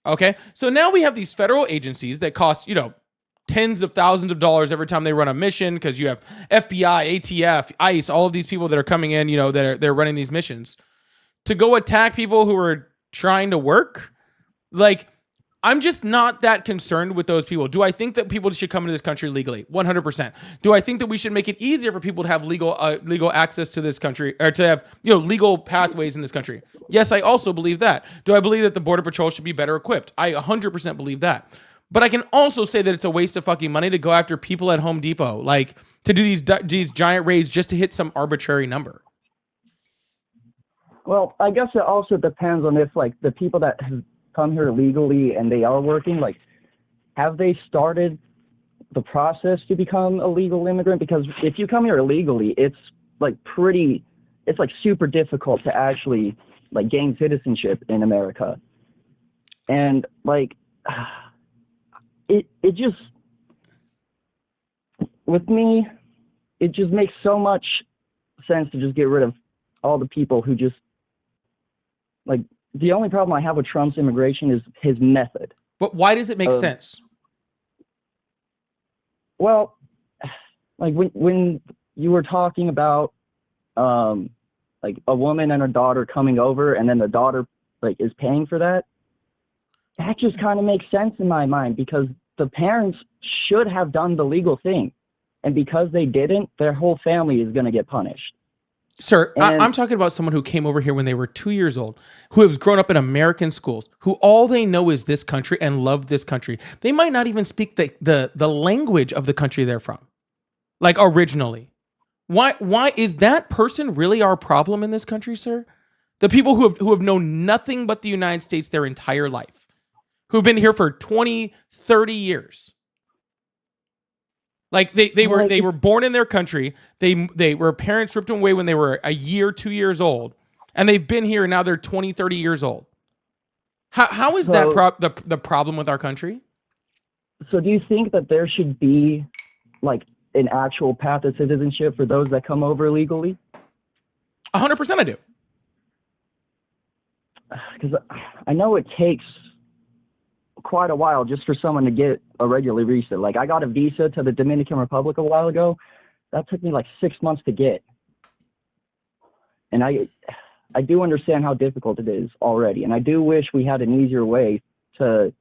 Okay? So now we have these federal agencies that cost, tens of thousands of dollars every time they run a mission, because you have FBI, ATF, ICE, all of these people that are coming in, they're running these missions to go attack people who are trying to work. Like, I'm just not that concerned with those people. Do I think that people should come into this country legally? 100%. Do I think that we should make it easier for people to have legal access to this country, or to have legal pathways in this country? Yes, I also believe that. Do I believe that the Border Patrol should be better equipped? I 100% believe that. But I can also say that it's a waste of fucking money to go after people at Home Depot, like to do these giant raids just to hit some arbitrary number. Well, I guess it also depends on if the people that have come here legally and they are working, have they started the process to become a legal immigrant? Because if you come here illegally, it's super difficult to actually gain citizenship in America. And it just, with me, it just makes so much sense to just get rid of all the people who just the only problem I have with Trump's immigration is his method. But why does it make sense? Well, when you were talking about a woman and her daughter coming over, and then the daughter is paying for that, that just kind of makes sense in my mind, because the parents should have done the legal thing, and because they didn't, their whole family is going to get punished. Sir, I'm talking about someone who came over here when they were 2 years old, who has grown up in American schools, who all they know is this country and love this country. They might not even speak the language of the country they're from, originally. Why is that person really our problem in this country, sir? The people who have known nothing but the United States their entire life, who've been here for 20, 30 years. They were born in their country. They were parents ripped them away when they were a year, 2 years old, and they've been here and now they're 20, 30 years old. How is that the problem with our country? So do you think that there should be an actual path to citizenship for those that come over illegally? 100% I do. Because I know it takes quite a while just for someone to get a regular visa. I got a visa to the Dominican Republic a while ago. That took me 6 months to get. And I do understand how difficult it is already. And I do wish we had an easier way to,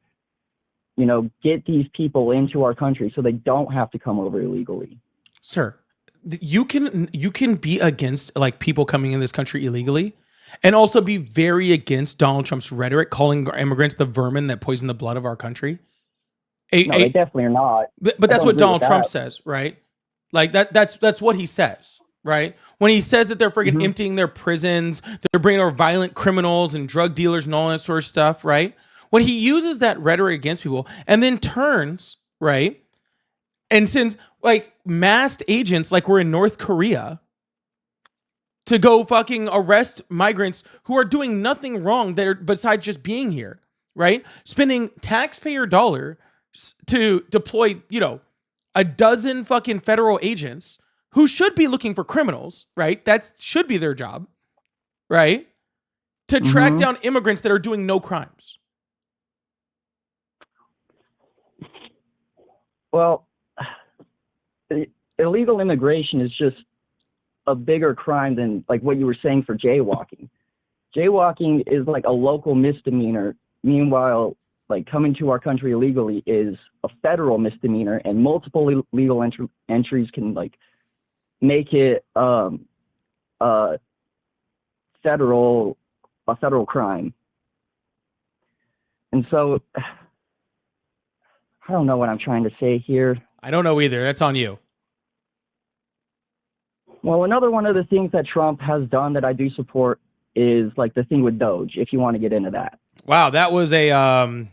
get these people into our country so they don't have to come over illegally. Sir, you can be against people coming in this country illegally, and also be very against Donald Trump's rhetoric, calling immigrants the vermin that poison the blood of our country. No, they definitely are not. But that's what Donald Trump says, right? That's what he says, right? When he says that they're friggin' emptying their prisons, they're bringing over violent criminals and drug dealers and all that sort of stuff, right? When he uses that rhetoric against people and then turns, right, and sends masked agents we're in North Korea to go fucking arrest migrants who are doing nothing wrong besides just being here, right? Spending taxpayer dollars to deploy, a dozen fucking federal agents who should be looking for criminals, right? That should be their job, right? To track down immigrants that are doing no crimes. Well, illegal immigration is just a bigger crime than like what you were saying for jaywalking. Jaywalking is like a local misdemeanor. Meanwhile, like coming to our country illegally is a federal misdemeanor, and multiple legal entries can like make it a federal crime. And so I don't know what I'm trying to say here. I don't know either. That's on you. Well, another one of the things that Trump has done that I do support is like the thing with Doge, if you want to get into that. Wow, that was a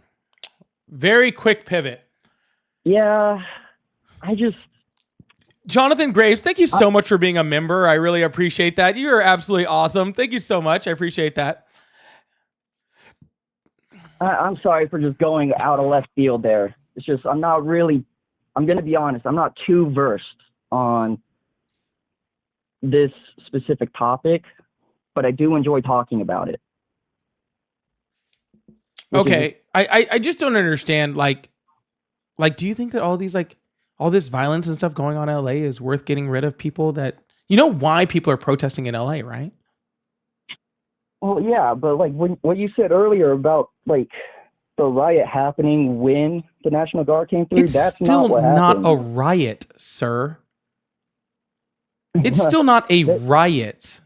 very quick pivot. Yeah, Jonathan Graves, thank you so much for being a member. I really appreciate that. You're absolutely awesome. Thank you so much. I appreciate that. I'm sorry for just going out of left field there. It's just, I'm going to be honest, I'm not too versed on this specific topic, but I do enjoy talking about it. Okay. I just don't understand, like, do you think that all this violence and stuff going on in LA is worth getting rid of people that, you know why people are protesting in LA, right? Well, yeah, but like what you said earlier about like the riot happening when the National Guard came through, It's that's still not what not happened. a riot, sir. It's still not a riot.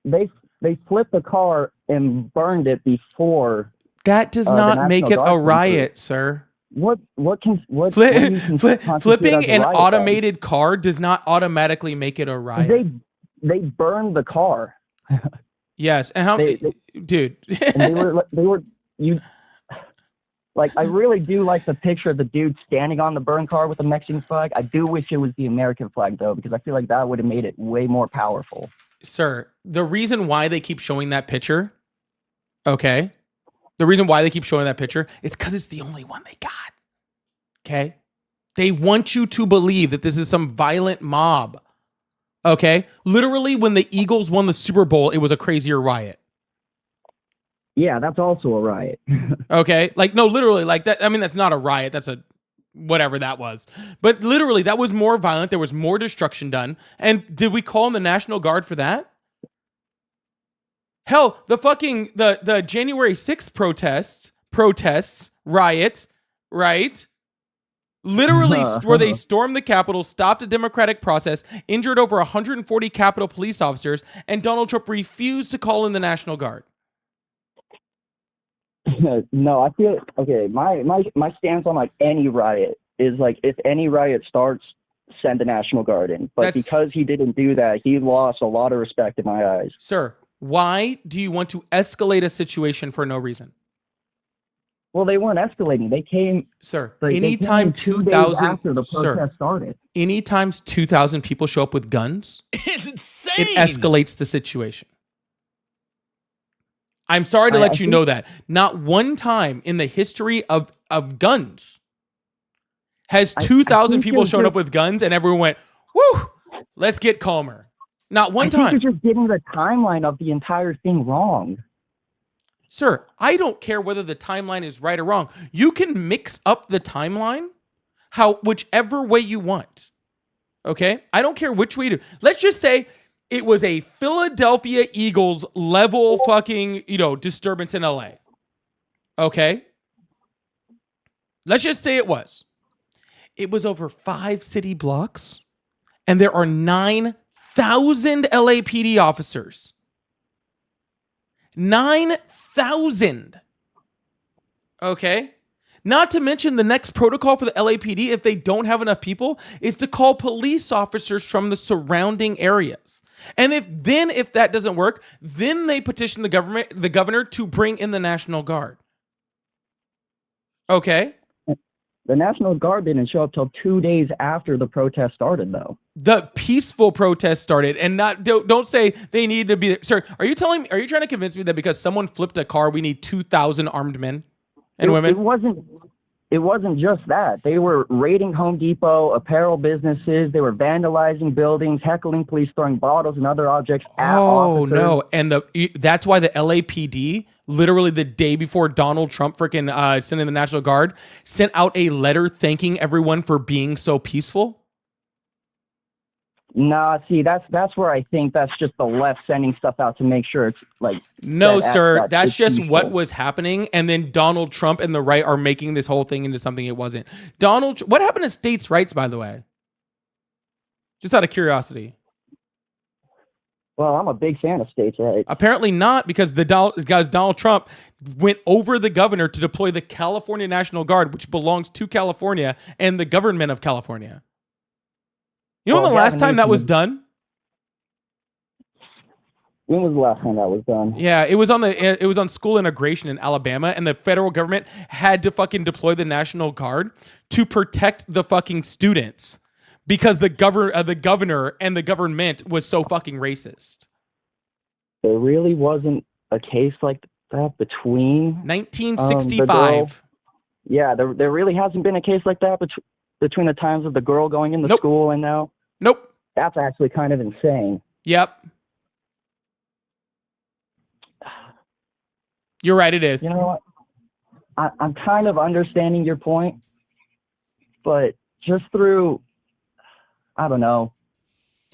They flipped the car and burned it before. That does not make it a riot, sir. What do you consider Flipping as a an riot, automated car does not automatically make it a riot. They burned the car. Yes, and how, dude? And I really do like the picture of the dude standing on the burned car with the Mexican flag. I do wish it was the American flag though, because I feel like that would have made it way more powerful. Sir, the reason why they keep showing that picture, okay? The reason why they keep showing that picture is because it's the only one they got. Okay? They want you to believe that this is some violent mob. Okay? Literally, when the Eagles won the Super Bowl, it was a crazier riot. Yeah, that's also a riot. Okay? Like, no, literally, like that. I mean, that's not a riot. That's a whatever that was. But literally, that was more violent. There was more destruction done. And did we call in the National Guard for that? Hell, the January 6th protests, riot, right? Literally, where they stormed the Capitol, stopped a democratic process, injured over 140 Capitol police officers, and Donald Trump refused to call in the National Guard. No, I feel okay. My stance on like any riot is like if any riot starts, send the National Guard in. But because he didn't do that, he lost a lot of respect in my eyes. Sir, why do you want to escalate a situation for no reason? Well, they weren't escalating. They came, sir. Like, anytime 2,000 after the protest started. Anytime 2,000 people show up with guns, it's insane. It escalates the situation. I'm sorry to let you know that not one time in the history of guns has 2,000 people shown up with guns and everyone went, "Woo, let's get calmer." Not one time. I think you're just getting the timeline of the entire thing wrong. Sir, I don't care whether the timeline is right or wrong. You can mix up the timeline whichever way you want. Okay? I don't care which way you do. Let's just say it was a Philadelphia Eagles level fucking, disturbance in LA. Okay? Let's just say it was. It was over 5 city blocks, and there are 9,000 LAPD officers. 9,000. Okay? Not to mention the next protocol for the LAPD, if they don't have enough people, is to call police officers from the surrounding areas. And if that doesn't work, then they petition the governor to bring in the National Guard. Okay? The National Guard didn't show up till 2 days after the protest started, though. The peaceful protest started, and don't say they need to be there. Sir, are you trying to convince me that because someone flipped a car, we need 2,000 armed men and women? it wasn't just that. They were raiding Home Depot, apparel businesses. They were vandalizing buildings, heckling police, throwing bottles and other objects at officers. No. And that's why the LAPD, literally the day before Donald Trump freaking sent in the National Guard, sent out a letter thanking everyone for being so peaceful. Nah, see, that's where I think that's just the left sending stuff out to make sure it's like. No, sir. that That's it's just peaceful. what was happening. And then Donald Trump and the right are making this whole thing into something it wasn't. What happened to states' rights, by the way? Just out of curiosity. Well, I'm a big fan of states' rights. Apparently not, because Donald Trump went over the governor to deploy the California National Guard, which belongs to California and the government of California. You know when the last time that was done? When was the last time that was done? Yeah, it was on school integration in Alabama, and the federal government had to fucking deploy the National Guard to protect the fucking students because the governor and the government was so fucking racist. There really wasn't a case like that between 1965. Yeah, there really hasn't been a case like that between the times of the girl going into school and now. Nope. That's actually kind of insane. Yep. You're right, it is. You know what? I'm kind of understanding your point, but just through, I don't know,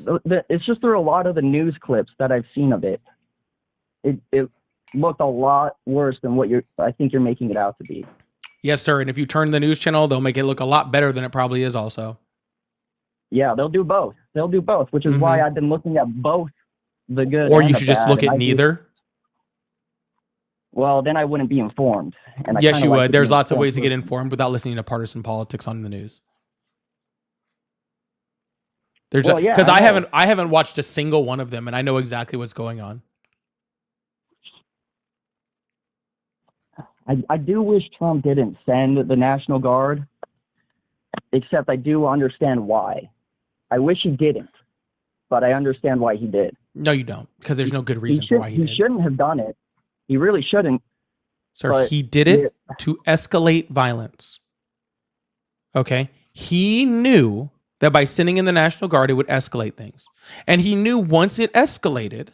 it's just through a lot of the news clips that I've seen of it. It looked a lot worse than what I think you're making it out to be. Yes, sir. And if you turn the news channel, they'll make it look a lot better than it probably is also. Yeah, they'll do both. Which is why I've been looking at both the good or and you the should just bad, look and at neither. Well, then I wouldn't be informed. And Yes, you would. There's lots of ways to get informed without listening to partisan politics on the news. Because I haven't watched a single one of them, and I know exactly what's going on. I do wish Trump didn't send the National Guard, except I do understand why. I wish he didn't, but I understand why he did. No, you don't, because there's no good reason for why he did. He shouldn't have done it. He really shouldn't. Sir, he did it to escalate violence. Okay? He knew that by sending in the National Guard, it would escalate things. And he knew once it escalated,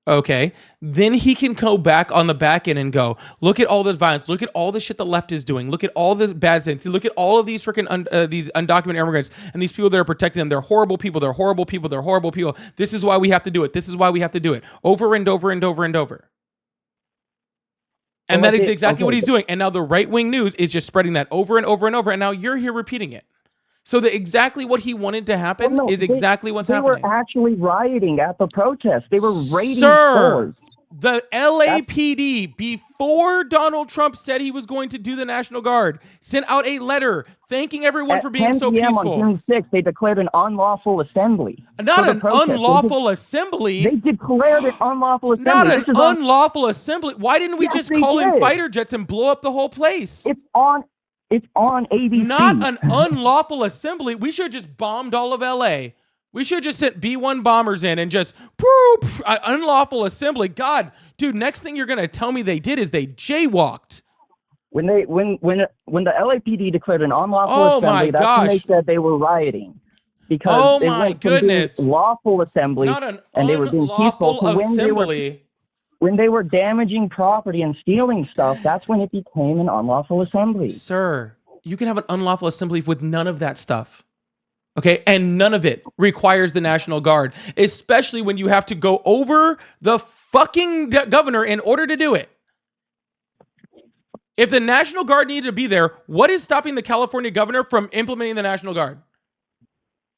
okay, then he can go back on the back end and go, look at all the violence, look at all the shit the left is doing, look at all the bad things, look at all of these freaking these undocumented immigrants and these people that are protecting them. They're horrible people, they're horrible people, they're horrible people. This is why we have to do it. This is why we have to do it. Over and over and over and over. And that is exactly what he's doing. And now the right-wing news is just spreading that over and over and over. And now you're here repeating it. So exactly what he wanted to happen is exactly what's happening. They were actually rioting at the protest. They were raiding stores. stores. The LAPD, before Donald Trump said he was going to do the National Guard, sent out a letter thanking everyone for being so peaceful. On June 6th, they declared an unlawful assembly. Not an unlawful assembly. They declared an unlawful assembly. Not an unlawful assembly. Why didn't we just call in fighter jets and blow up the whole place? It's on ABC. Not an unlawful assembly. We should have just bombed all of LA. We should have just sent B-1 bombers in and just unlawful assembly. God, dude, next thing you're going to tell me they did is they jaywalked. When the LAPD declared an unlawful assembly, that's when they said they were rioting. Because they went from being lawful assembly, not an and they were being peaceful, assembly. When they were damaging property and stealing stuff, that's when it became an unlawful assembly. Sir, you can have an unlawful assembly with none of that stuff. Okay, and none of it requires the National Guard, especially when you have to go over the fucking governor in order to do it. If the National Guard needed to be there, what is stopping the California governor from implementing the National Guard?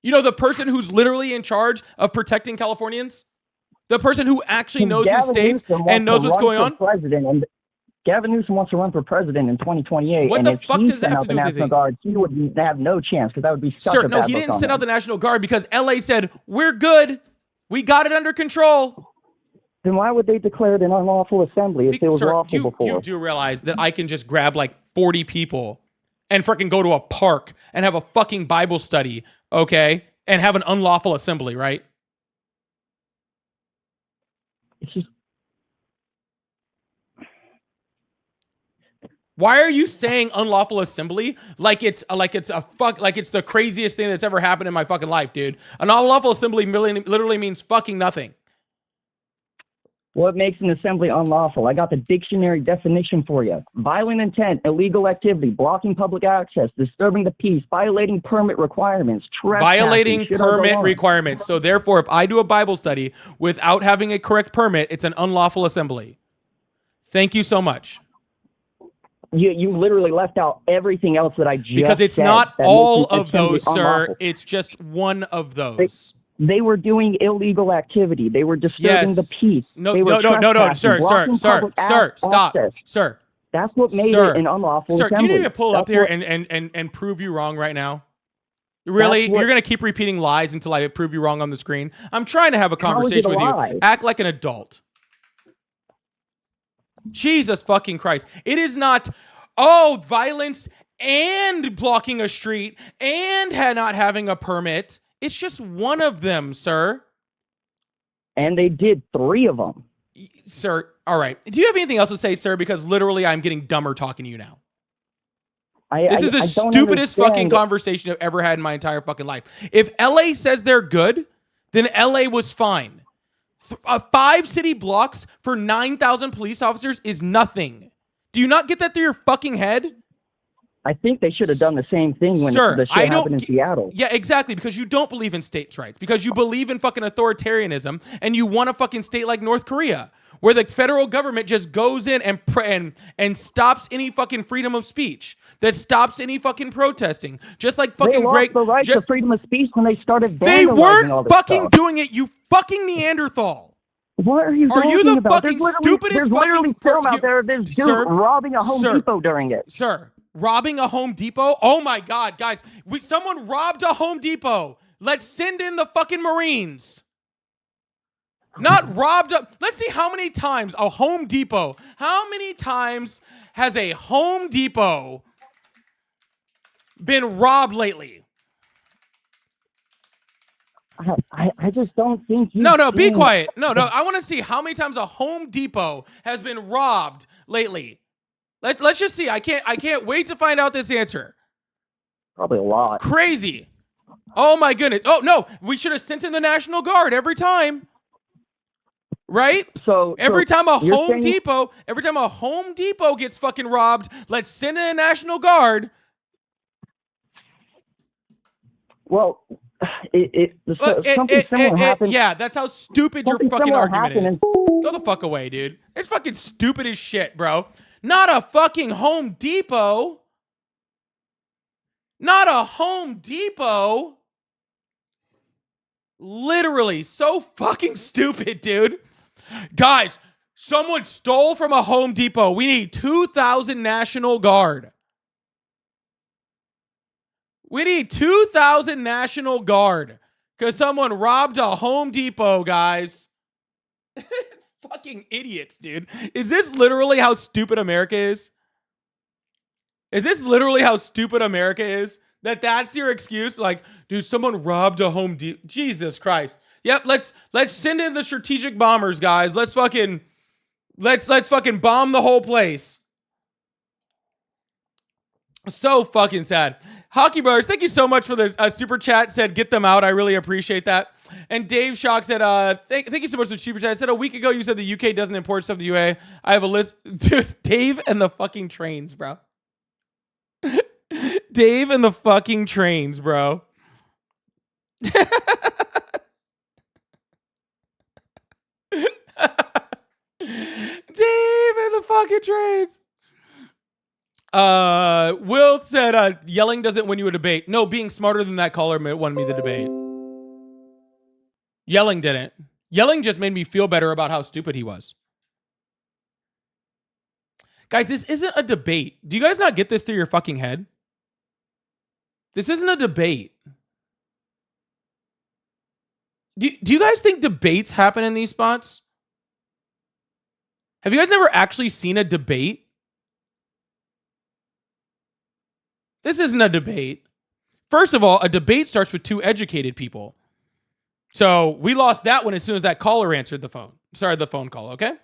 You know, the person who's literally in charge of protecting Californians? The person who actually knows his state and knows what's going on? Gavin Newsom wants to run for president in 2028. What the fuck does that have to do with the National Guard? He would have no chance because that would be such a bad no, he didn't send out the National Guard because LA said, we're good. We got it under control. Then why would they declare it an unlawful assembly if it was lawful before? You do realize that I can just grab like 40 people and freaking go to a park and have a fucking Bible study, okay? And have an unlawful assembly, right? It's just... Why are you saying unlawful assembly like it's the craziest thing that's ever happened in my fucking life, dude? An unlawful assembly literally means fucking nothing. What makes an assembly unlawful? I got the dictionary definition for you. Violent intent, illegal activity, blocking public access, disturbing the peace, violating permit requirements, Violating shit, I go permit on. requirements. So therefore, if I do a Bible study without having a correct permit, it's an unlawful assembly. Thank you so much. You literally left out everything else that I just Because it's said not that all makes an of assembly those, sir. unlawful. It's just one of those. They were doing illegal activity. They were disturbing the peace. No, they were no, sir, blocking public stop, access. sir. That's what made Sir. it an unlawful Sir, assembly. do you need me to pull up That's here what- and prove you wrong right now? Really? That's what- You're going to keep repeating lies until I prove you wrong on the screen? I'm trying to have a How is it conversation a with lie? you. Act like an adult. Jesus fucking Christ. It is not, violence and blocking a street and not having a permit. It's just one of them, sir. And they did 3 of them. Sir, all right. Do you have anything else to say, sir? Because literally I'm getting dumber talking to you now. This is the stupidest fucking conversation I've ever had in my entire fucking life. If LA says they're good, then LA was fine. 5 city blocks for 9,000 police officers is nothing. Do you not get that through your fucking head? I think they should have done the same thing when Sir, the shit happened in Seattle. Yeah, exactly, because you don't believe in states' rights. Because you believe in fucking authoritarianism, and you want a fucking state like North Korea, where the federal government just goes in and stops any fucking freedom of speech, that stops any fucking protesting, just like fucking They lost the right to freedom of speech when they started vandalizing They weren't all this fucking stuff. doing it, you fucking Neanderthal. What are you Are talking you the about? fucking There's stupidest literally fucking film out there of this dude Sir, robbing a Home sir, Depot during it. Sir, robbing a Home Depot? Oh my God, guys. Someone robbed a Home Depot. Let's send in the fucking Marines. Not robbed up. Let's see how many times a Home Depot, how many times has a Home Depot been robbed lately? I just don't think you. No, be quiet. No, I want to see how many times a Home Depot has been robbed lately. Let's just see. I can't wait to find out this answer. Probably a lot. Crazy. Oh my goodness. Oh no, we should have sent in the National Guard every time. Right? So every time a you're Home Depot gets fucking robbed, let's send in a National Guard. Well, something similar happened. Yeah, that's how stupid your Something fucking similar argument is. happened Go the fuck away, dude. It's fucking stupid as shit, bro. Not a fucking Home Depot. Not a Home Depot. Literally, so fucking stupid, dude. Guys, someone stole from a Home Depot. We need 2,000 National Guard. We need 2,000 National Guard because someone robbed a Home Depot, guys. Fucking idiots, dude. Is this literally how stupid America is? Is this literally how stupid America is? That's your excuse? Like, dude, someone robbed a Home Depot. Jesus Christ. Yep, let's send in the strategic bombers, guys. Let's fucking bomb the whole place. So fucking sad. Hockey Brothers, thank you so much for the super chat. Said get them out. I really appreciate that. And Dave Shock said, thank you so much for the super chat. Said a week ago you said the UK doesn't import stuff to the UA. I have a list. Dude, Dave and the fucking trains, bro. Dave and the fucking trains, bro. Dave and the fucking trains. Will said, yelling doesn't win you a debate. No, being smarter than that caller won me the debate. Yelling didn't. Yelling just made me feel better about how stupid he was. Guys, this isn't a debate. Do you guys not get this through your fucking head? This isn't a debate. Do you guys think debates happen in these spots? Have you guys never actually seen a debate? This isn't a debate. First of all, a debate starts with two educated people. So we lost that one as soon as that caller answered the phone. Sorry, the phone call, okay?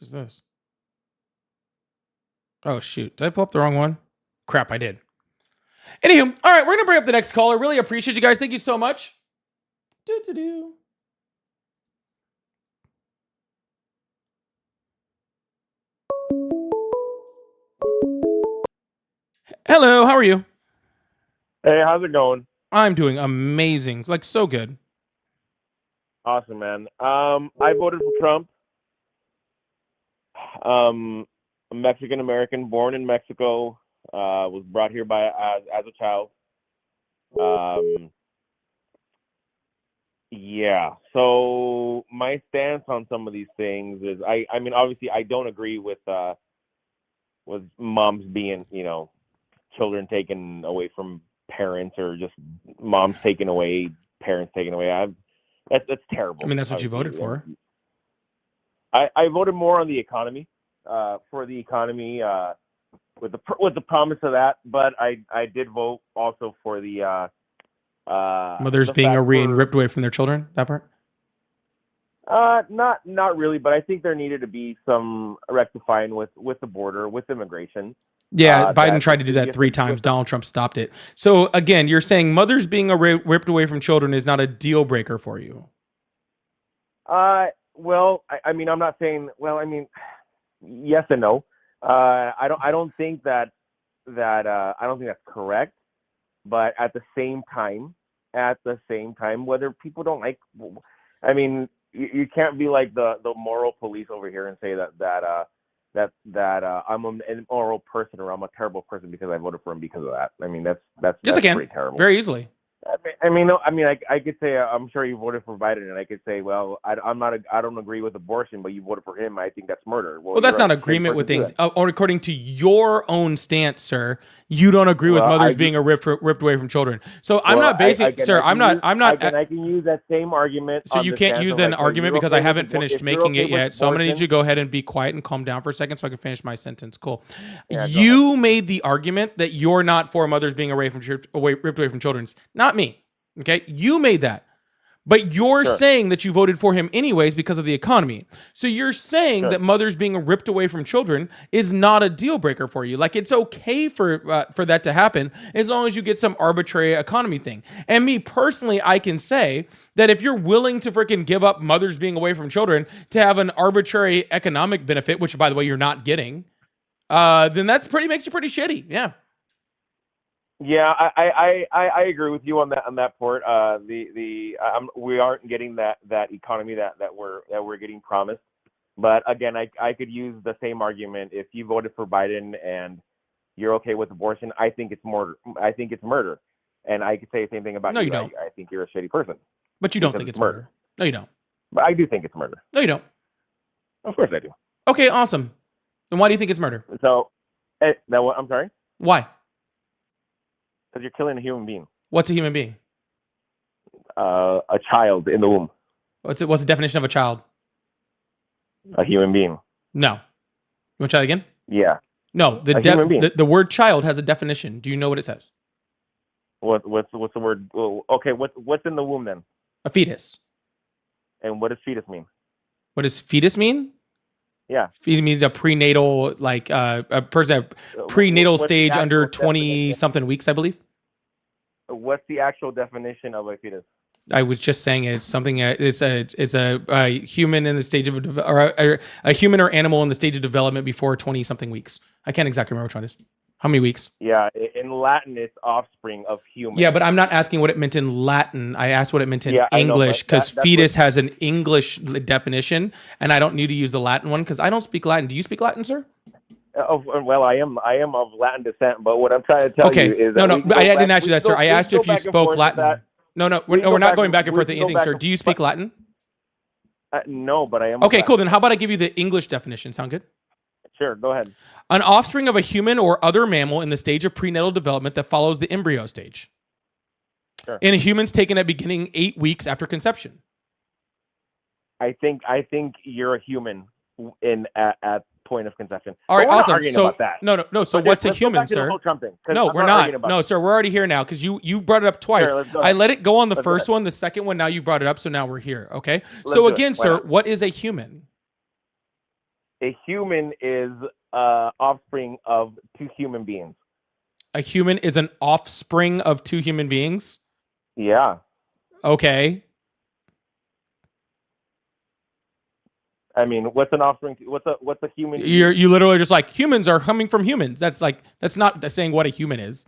What is this? Oh, shoot. Did I pull up the wrong one? Crap, I did. Anywho, all right, we're going to bring up the next caller. Really appreciate you guys. Thank you so much. Do. Hello, how are you? Hey, how's it going? I'm doing amazing. Like, so good. Awesome, man. I voted for Trump. A Mexican American, born in Mexico, was brought here as a child. Yeah. So my stance on some of these things is, I mean, obviously, I don't agree with moms being, children taken away from parents, or just moms taken away, parents taken away. That's terrible. I mean, that's what you voted for. I voted more on the economy, for the economy, with the promise of that. But I did vote also for the Mothers the being fact ripped away from their children. That part. Not really, but I think there needed to be some rectifying with the border, with immigration. Yeah, Biden that tried to do that 3 times. Donald Trump stopped it. So again, you're saying mothers being ripped away from children is not a deal breaker for you? Well, I mean, I'm not saying. Well, I mean, yes and no. I don't think that I don't think that's correct. But at the same time, whether people don't like, I mean, you can't be like the moral police over here and say that I'm an immoral person or I'm a terrible person because I voted for him because of that. I mean, that's Yes, I can. pretty terrible. Very easily. I could say I'm sure you voted for Biden, and I could say, well, I don't agree with abortion, but you voted for him. I think that's murder. Well, that's not agreement with things. Or according to your own stance, sir, you don't agree with mothers being ripped away from children. So I'm not basing, sir. I'm not. I can use that same argument. So you can't use that argument because I haven't finished making it yet. So I'm going to need you to go ahead and be quiet and calm down for a second so I can finish my sentence. Cool. Yeah, you made the argument that you're not for mothers being ripped away from children. Not me. Okay, you made that. But you're saying that you voted for him anyways because of the economy. So you're saying that mothers being ripped away from children is not a deal breaker for you. Like, it's okay for that to happen as long as you get some arbitrary economy thing. And me personally, I can say that if you're willing to freaking give up mothers being away from children to have an arbitrary economic benefit, which by the way you're not getting, then that's makes you pretty shitty. Yeah. Yeah, I agree with you on that part. We aren't getting that economy that we're getting promised. But again, I could use the same argument. If you voted for Biden and you're okay with abortion, I think it's murder. And I could say the same thing about you. You don't. I think you're a shitty person. But you don't think it's murder. No, you don't. But I do think it's murder. No, you don't. Of course I do. Okay, awesome. And why do you think it's murder? So, I'm sorry? Why? Because you're killing a human being. What's a human being? A child in the womb. What's the definition of a child? A human being. No. You want to try that again? Yeah. No. The word child has a definition. Do you know what it says? What's the word? Well, okay. What's in the womb then? A fetus. And what does fetus mean? What does fetus mean? Yeah. Fetus means a prenatal, like a person prenatal stage under 20 something weeks, I believe. What's the actual definition of a fetus? I was just saying it's something. It's a human in the stage of or a human or animal in the stage of development before 20 something weeks. I can't exactly remember which one it is. How many weeks? Yeah, in Latin, it's offspring of human. Yeah, but I'm not asking what it meant in Latin. I asked what it meant in English because fetus has an English definition, and I don't need to use the Latin one because I don't speak Latin. Do you speak Latin, sir? Well, I am of Latin descent, but what I'm trying to tell you is that I didn't ask you that, sir. I asked you if you spoke Latin. No, we're not going back and forth with anything, sir. Do you speak Latin? No, but I am. Okay, cool. Then how about I give you the English definition? Sound good? Sure, go ahead. An offspring of a human or other mammal in the stage of prenatal development that follows the embryo stage. Sure. In humans taken at beginning 8 weeks after conception. I think you're a human at point of conception. All right, awesome. About that. No. So what's a human, sir? No, we're not. No, sir, we're already here now because you brought it up twice. Sure, I let it go on the first one, the second one. Now you brought it up, so now we're here. Okay. So again, sir, what is a human? A human is offspring of two human beings. A human is an offspring of two human beings. Yeah. Okay. I mean, what's an offspring? What's a human? You literally just like humans are coming from humans. That's not saying what a human is.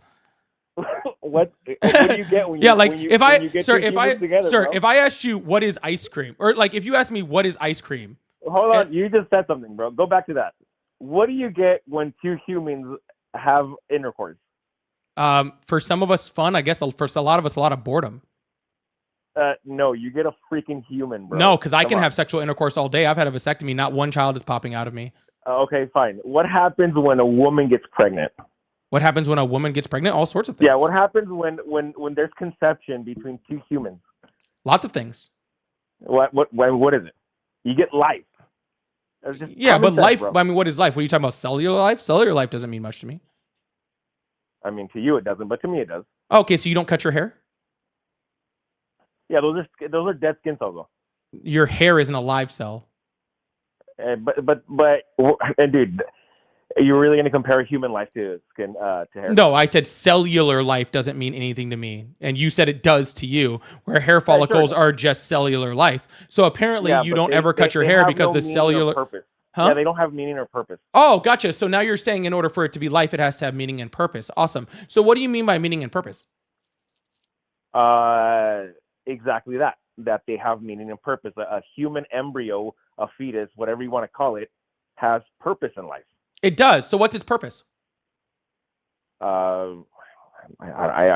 what do you get when you yeah, like when you, if when I you get sir, two if humans I together, sir, bro? if I asked you what is ice cream, or like if you asked me what is ice cream, Hold on, you just said something, bro. Go back to that. What do you get when two humans have intercourse? for some of us fun, I guess for a lot of us a lot of boredom. No, you get a freaking human, bro. No, because I Come can on. have sexual intercourse all day. I've had a vasectomy. Not one child is popping out of me. Okay, fine. What happens when a woman gets pregnant? What happens when a woman gets pregnant? All sorts of things. Yeah, what happens when there's conception between two humans? Lots of things. What is it? You get life. It's just Yeah, common but sense, life. bro. I mean, what is life? What are you talking about? Cellular life? Cellular life doesn't mean much to me. I mean, to you it doesn't, but to me it does. Okay, so you don't cut your hair? Yeah, those are dead skin cells, though. Your hair isn't a live cell. And dude, are you really gonna compare human life to skin to hair? No, I said cellular life doesn't mean anything to me, and you said it does to you. Where hair follicles are just cellular life. So apparently, Yeah, you but don't they- ever cut they- your they hair have because no the meaning or cellular. purpose. Huh? Yeah, they don't have meaning or purpose. Oh, gotcha. So now you're saying in order for it to be life, it has to have meaning and purpose. Awesome. So what do you mean by meaning and purpose? Exactly that. That they have meaning and purpose. A human embryo, a fetus, whatever you want to call it, has purpose in life. It does. So what's its purpose? I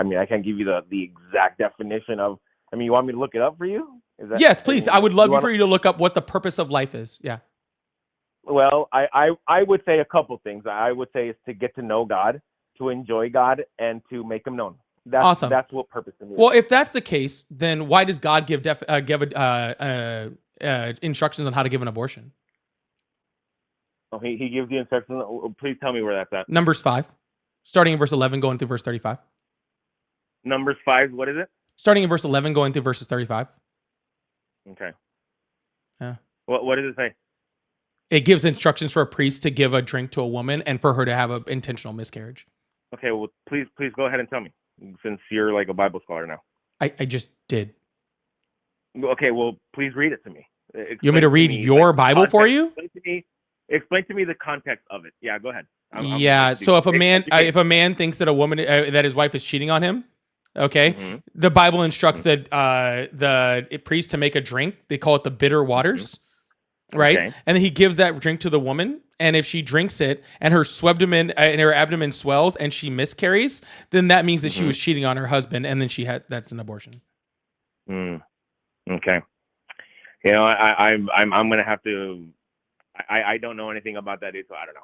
mean, I can't give you the exact definition of. I mean, you want me to look it up for you? Is that, Yes, please. I would love wanna- for you to look up what the purpose of life is. Yeah. Well, I would say a couple things. I would say is to get to know God, to enjoy God, and to make Him known. That's Awesome. That's what purpose to me is. Well, if that's the case, then why does God give instructions on how to give an abortion? Oh, he gives you instructions. Please tell me where that's at. Numbers 5, starting in verse 11, going through verse 35. Numbers 5. What is it? Starting in verse 11, going through verses 35. Okay. Yeah. What does it say? It gives instructions for a priest to give a drink to a woman and for her to have an intentional miscarriage. Okay. Well, please go ahead and tell me, since you're like a Bible scholar now. I just did. Okay. Well, please read it to me. You want me to read your Bible for you? Explain to me the context of it. Yeah. Go ahead. Yeah. So if a man thinks that a woman that his wife is cheating on him, okay, the Bible instructs that the priest to make a drink. They call it the bitter waters, right? Okay. And then he gives that drink to the woman, and if she drinks it and her abdomen swells and she miscarries, then that means that she was cheating on her husband, and then that's an abortion. Okay. You know, I'm gonna have to. I don't know anything about that, so I don't know.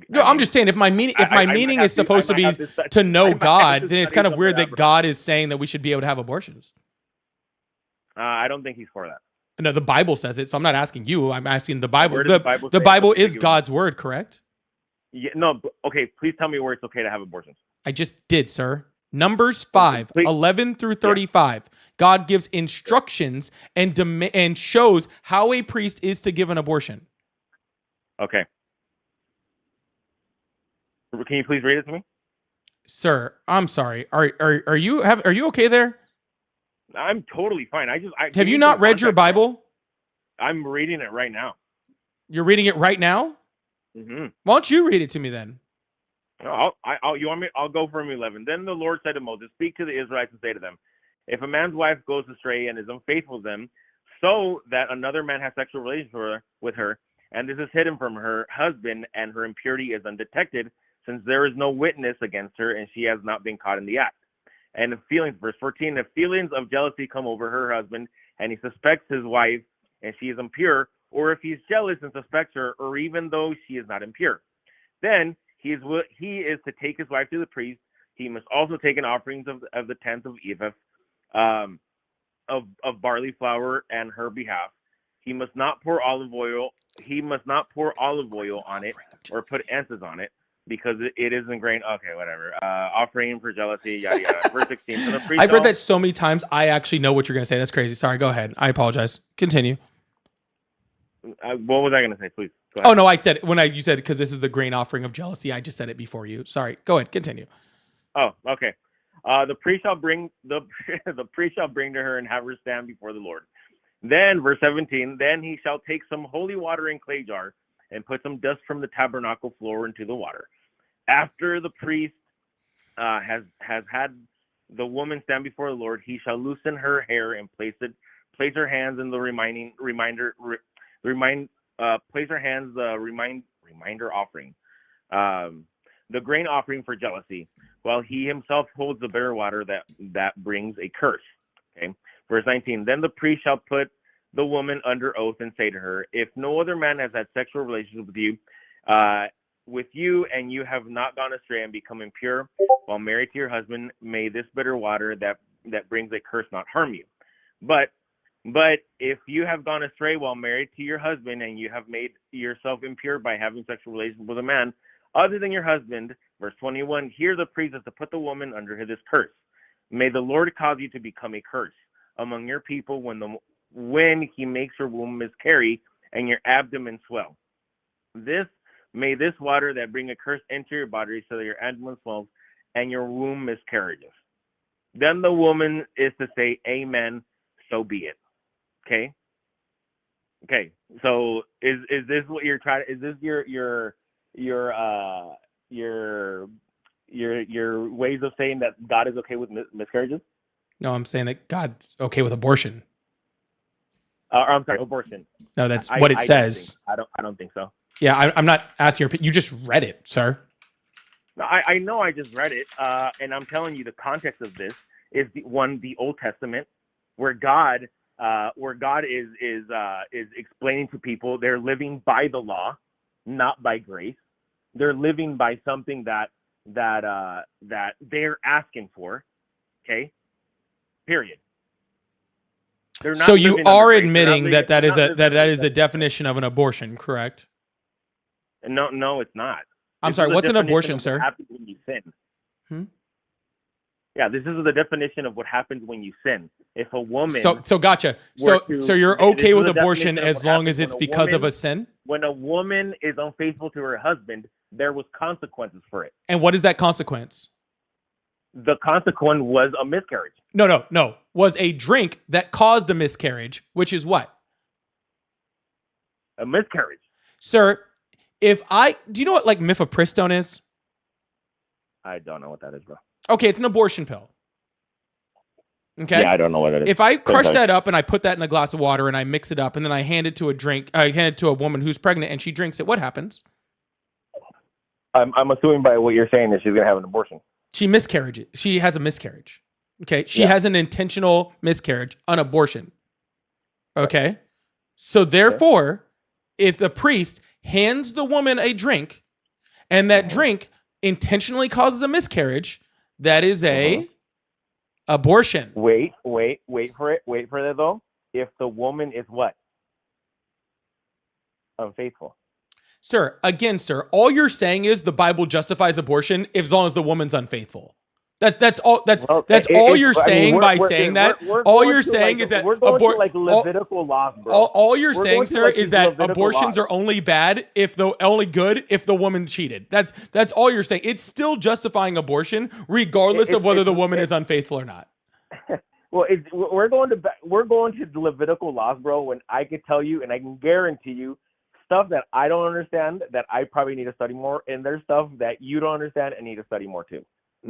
No, I'm just saying if my meaning is supposed to be to know God, then it's kind of weird that God is saying that we should be able to have abortions. I don't think he's for that. No, the Bible says it, so I'm not asking you. I'm asking the Bible. Where does the Bible The say Bible it's is okay? God's word, correct? Yeah, no, okay, please tell me where it's okay to have abortions. I just did, sir. Numbers 5, Please. 11 through 35. God gives instructions and shows how a priest is to give an abortion. Okay. Can you please read it to me? Sir, I'm sorry. Are you okay there? I'm totally fine. Have you not read your Bible? I'm reading it right now. You're reading it right now? Mm-hmm. Why don't you read it to me then? You want me? I'll go from 11. Then the Lord said to Moses, "Speak to the Israelites and say to them, if a man's wife goes astray and is unfaithful to them, so that another man has sexual relations with her, and this is hidden from her husband, and her impurity is undetected, since there is no witness against her, and she has not been caught in the act. And if feelings, verse 14, if feelings of jealousy come over her husband, and he suspects his wife, and she is impure, or if he's jealous and suspects her, or even though she is not impure, then he is to take his wife to the priest. He must also take an offerings of the tenth of ephah of barley flour on her behalf. He must not pour olive oil. He must not pour olive oil on it or put incense on it, because it isn't grain. Okay, whatever. Offering for jealousy, yada yada. Verse 16. So the priest I've read that so many times. I actually know what you're going to say. That's crazy. Sorry. Go ahead. I apologize. Continue. What was I going to say, please? Go ahead. Oh no, I said you said because this is the grain offering of jealousy. I just said it before you. Sorry. Go ahead. Continue. Oh, okay. The priest shall bring the priest shall bring to her and have her stand before the Lord. Then, verse 17, then he shall take some holy water in clay jar and put some dust from the tabernacle floor into the water. After the priest has had the woman stand before the Lord, he shall loosen her hair and place her hands in the place her hands the reminder offering, the grain offering for jealousy, while he himself holds the bitter water that brings a curse. Okay. Verse 19, then the priest shall put the woman under oath and say to her, if no other man has had sexual relations with you, and you have not gone astray and become impure while married to your husband, may this bitter water that brings a curse not harm you. But if you have gone astray while married to your husband and you have made yourself impure by having sexual relations with a man other than your husband, verse 21, here the priest is to put the woman under this curse. May the Lord cause you to become a curse among your people when he makes your womb miscarry and your abdomen swell. May this water that bring a curse enter your body so that your abdomen swells and your womb miscarriages. Then the woman is to say, amen, so be it. Okay. So is this what you're trying? Is this your ways of saying that God is okay with miscarriages? No, I'm saying that God's okay with abortion. I'm sorry, abortion. No, that's what it says. I don't think so. Yeah, I'm not asking your opinion. You just read it, sir. No, I know I just read it, and I'm telling you the context of this is the Old Testament, where God is explaining to people they're living by the law, not by grace. They're living by something that they're asking for. Okay. Period. They're not So you living under are grace. admitting They're not that living- that is the definition of an abortion, correct? No, it's not. I'm This sorry. is the What's an definition abortion, of what sir? happens when you sin. Hmm? Yeah, this is the definition of what happens when you sin. If a woman, So gotcha. So you're this okay is with the abortion definition of as what long happens as it's when a because of woman- a sin? when a woman is unfaithful to her husband, there was consequences for it. And what is that consequence? The consequence was a miscarriage. No. Was a drink that caused a miscarriage, which is what? A miscarriage. Sir, do you know what like mifepristone is? I don't know what that is, bro. Okay, it's an abortion pill. Okay. Yeah, I don't know what it is. If I crush Okay. that up and I put that in a glass of water and I mix it up and then I hand it to a woman who's pregnant and she drinks it, what happens? I'm assuming by what you're saying that she's gonna have an abortion. She miscarriages. She has a miscarriage. Okay. She Yeah. has an intentional miscarriage, an abortion. Okay. So therefore, if the priest hands the woman a drink and that drink intentionally causes a miscarriage, that is a abortion. Wait for it. Wait for that though. If the woman is what? Unfaithful. Sir, all you're saying is the Bible justifies abortion as long as the woman's unfaithful. That's all. That's all you're saying by saying that. All you're saying is that we're going to like Levitical laws, bro. All you're We're saying, going to, sir, like, is these that Levitical abortions laws. are only bad only good if the woman cheated. That's all you're saying. It's still justifying abortion, regardless of whether the woman is unfaithful or not. Well, we're going to the Levitical laws, bro. When I could tell you, and I can guarantee you, stuff that I don't understand that I probably need to study more, and there's stuff that you don't understand and need to study more too.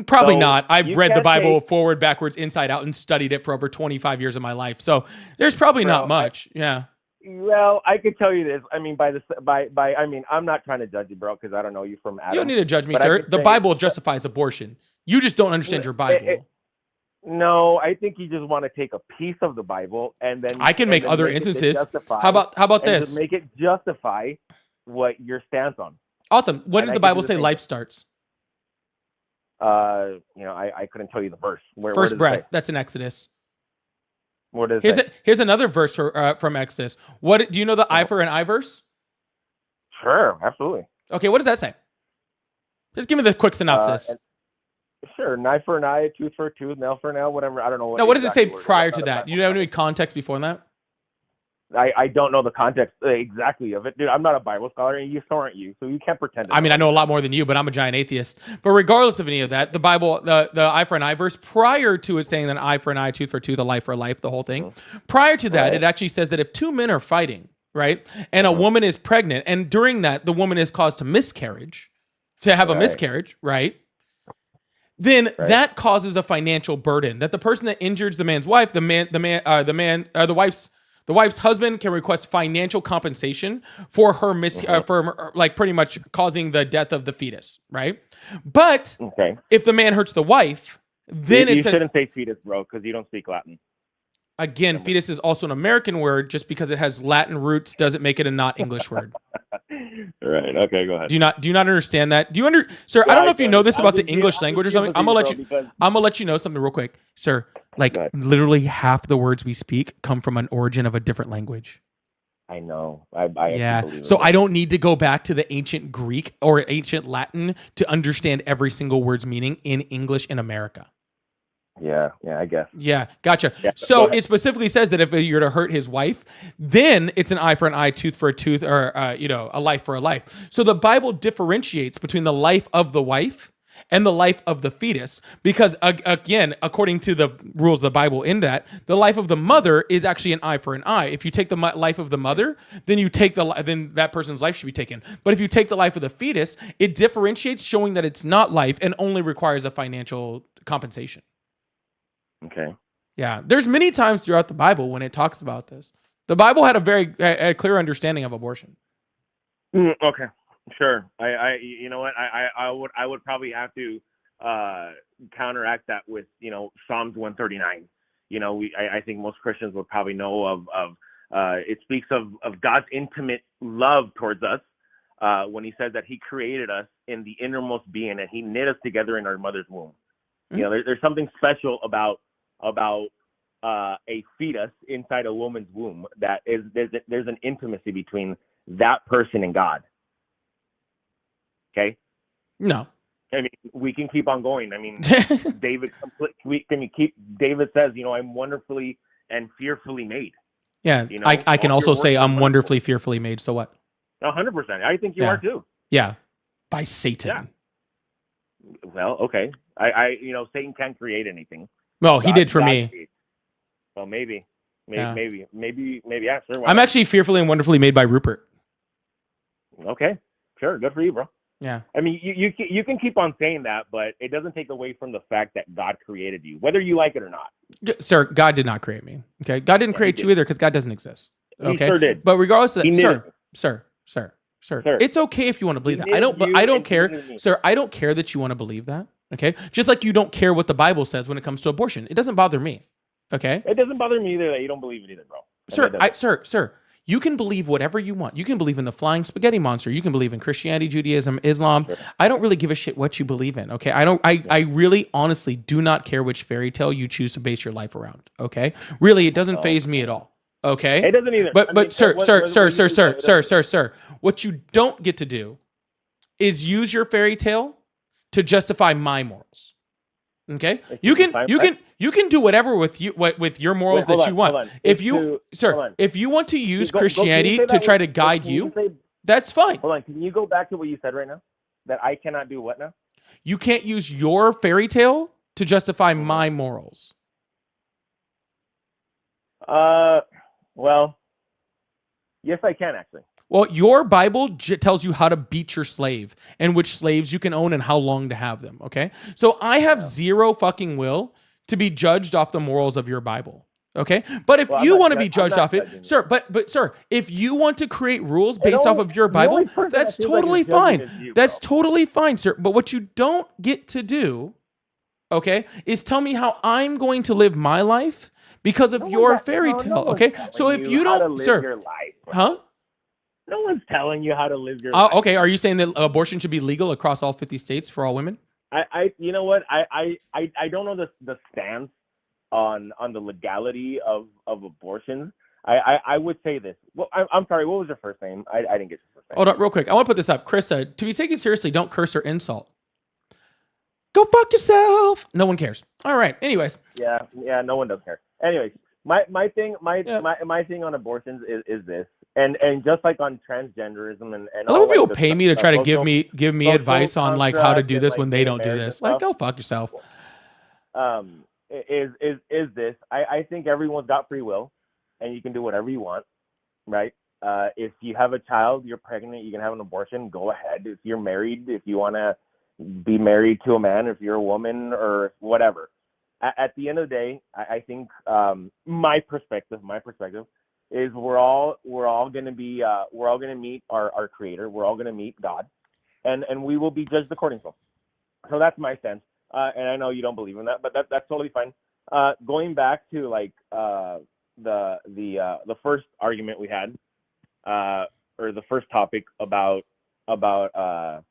Probably So, not. I've you read the can't Bible say- forward, backwards, inside out, and studied it for over 25 years of my life. So there's probably Bro, not much. Yeah. Well, I could tell you this. I mean, I mean, I'm not trying to judge you, bro, because I don't know you from Adam. You don't need to judge me, but I sir. could The say- Bible justifies abortion. You just don't understand your Bible. No, I think you just want to take a piece of the Bible and then I can make other it instances. justify- How about and this? just make it justify what your stance on. Awesome. When and does I the can do Bible the say same. life starts? I couldn't tell you the verse. Where First does it breath. say? That's in Exodus. Where does it say? Here's another verse from Exodus. What do you know the eye for an eye verse? Sure, absolutely. Okay, what does that say? Just give me the quick synopsis. Sure, an eye for an eye, tooth for a tooth, nail for a nail, whatever. I don't know. No, what does it say exactly prior it is. to Not that? a Do you have any context before that? I don't know the context exactly of it, dude. I'm not a Bible scholar, and you so aren't you, so you can't pretend. I mean, I know a lot more than you, but I'm a giant atheist. But regardless of any of that, the Bible, the eye for an eye verse, prior to it saying that an eye for an eye, tooth for a tooth, a life for a life, the whole thing, prior to that, it actually says that if two men are fighting, right, and a woman is pregnant, and during that, the woman is caused to miscarriage, to have a miscarriage, right? Then that causes a financial burden that the person that injures the man's wife, the wife's husband can request financial compensation for her for like pretty much causing the death of the fetus, right? But if the man hurts the wife, then you shouldn't say fetus, bro, because you don't speak Latin. Again, fetus is also an American word. Just because it has Latin roots doesn't make it a not English word. Right. Okay. Go ahead. Do you not understand that? Sir? I don't know if you know this about the English language or something. I'm gonna let you know something real quick, sir. Like literally half the words we speak come from an origin of a different language. I know. I yeah. So I don't need to go back to the ancient Greek or ancient Latin to understand every single word's meaning in English in America. Yeah, I guess. Yeah, gotcha. Yeah, so it specifically says that if you're to hurt his wife, then it's an eye for an eye, tooth for a tooth, or a life for a life. So the Bible differentiates between the life of the wife and the life of the fetus, because again, according to the rules of the Bible, in that the life of the mother is actually an eye for an eye. If you take the life of the mother, then then that person's life should be taken. But if you take the life of the fetus, it differentiates, showing that it's not life and only requires a financial compensation. Okay. Yeah, there's many times throughout the Bible when it talks about this. The Bible had a clear understanding of abortion. Okay, sure. You know what? I would probably have to counteract that with Psalms 139. I think most Christians would probably know of it speaks of God's intimate love towards us when He says that He created us in the innermost being and He knit us together in our mother's womb. Mm-hmm. There's something special about a fetus inside a woman's womb that is there's an intimacy between that person and God. Okay. No. I mean, we can keep on going. I mean, David says, I'm wonderfully and fearfully made. Yeah. I can also say I'm wonderfully fearfully made. So what? 100%. I think you are too. Yeah. By Satan. Yeah. Well, okay. Satan can't create anything. Well, he did for me. Creates. Well, maybe. Yeah, sure. I'm actually fearfully and wonderfully made by Rupert. Okay, sure. Good for you, bro. Yeah. I mean, you can keep on saying that, but it doesn't take away from the fact that God created you, whether you like it or not. Sir, God did not create me. Okay, God didn't create you either, because God doesn't exist. Okay, He sure did. But regardless of that, sir, it's okay if you want to believe that. I don't care, sir. I don't care that you want to believe that. Okay, just like you don't care what the Bible says when it comes to abortion. It doesn't bother me. Okay, it doesn't bother me either that you don't believe it either, bro. Sir, you can believe whatever you want. You can believe in the flying spaghetti monster. You can believe in Christianity, Judaism, Islam. Sure. I don't really give a shit what you believe in. Okay, I really, honestly do not care which fairy tale you choose to base your life around. Okay, really, it doesn't faze me at all. Okay, it doesn't either. But sir, what you don't get to do is use your fairy tale to justify my morals. Okay, you can do whatever with your morals that you want. If you want to use Christianity to try to guide you, that's fine. Hold on, can you go back to what you said right now? That I cannot do what now? You can't use your fairy tale to justify my morals. Well, yes, I can actually. Well, your Bible tells you how to beat your slave and which slaves you can own and how long to have them, okay? So I have zero fucking will to be judged off the morals of your Bible, okay? But if you want to be judged off it, sir, but sir, if you want to create rules based off of your Bible, that's totally fine. That's totally fine, sir. But what you don't get to do, okay, is tell me how I'm going to live my life because of your fairy tale, okay? So if you don't, sir, huh? No one's telling you how to live your life. Okay, are you saying that abortion should be legal across all 50 states for all women? You know what? I don't know the stance on the legality of abortion. I would say this. Well, I'm sorry. What was your first name? I didn't get your first name. Hold on, real quick. I want to put this up. Chris said, to be taken seriously, don't curse or insult. Go fuck yourself. No one cares. All right. Anyways. Yeah. No one does care. Anyways, my thing Yeah. my thing on abortions is this, and just like on transgenderism and A lot all of people like pay me to try to give me social advice on like how to construct do and this when like they gay don't do marriage and this. Like, stuff. go fuck yourself. Is this? I think everyone's got free will, and you can do whatever you want, right? If you have a child, you're pregnant, you can have an abortion. Go ahead. If you're married, if you want to be married to a man, if you're a woman or whatever. At the end of the day, I think my perspective is we're all gonna meet our creator. We're all gonna meet God, and we will be judged according to him. So that's my sense. And I know you don't believe in that, but that's totally fine. Going back to like the first argument we had, or the first topic about the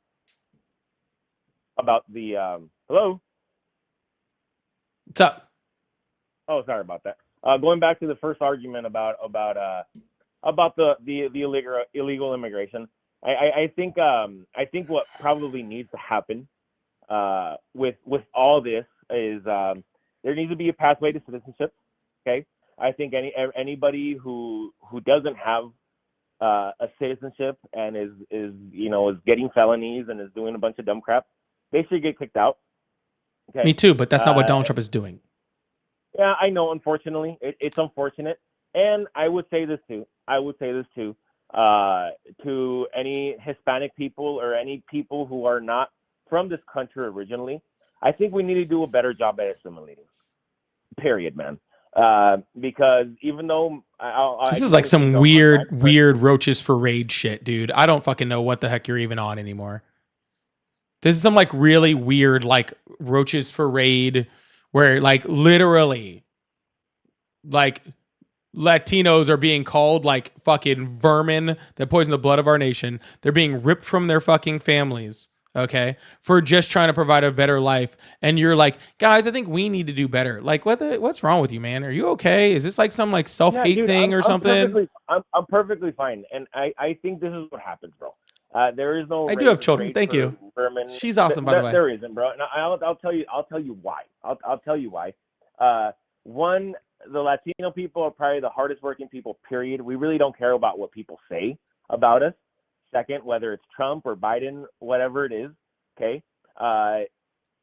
hello. What's up? Oh, sorry about that. Going back to the first argument about the illegal immigration, I think what probably needs to happen with all this is there needs to be a pathway to citizenship. Okay, I think anybody who doesn't have a citizenship and is getting felonies and is doing a bunch of dumb crap, they should get kicked out. Okay. Me too, but that's not what Donald Trump is doing. Yeah, I know. Unfortunately, it's unfortunate, and I would say this too. To any Hispanic people or any people who are not from this country originally, I think we need to do a better job at assimilating. Period, man. Because even though This is like some weird roaches for raid shit, dude. I don't fucking know what the heck you're even on anymore. This is some like really weird like roaches for raid where like literally like Latinos are being called like fucking vermin that poison the blood of our nation. They're being ripped from their fucking families, okay, for just trying to provide a better life. And you're like, guys, I think we need to do better. Like, what's wrong with you, man? Are you okay? Is this like some like self-hate thing or something? I'm perfectly fine, and I think this is what happens, bro. There is no. I do have children. Thank you. Vermin. She's awesome, by the way. There isn't, bro. And I'll tell you why. I'll tell you why. One, the Latino people are probably the hardest working people. Period. We really don't care about what people say about us. Second, whether it's Trump or Biden, whatever it is. Okay.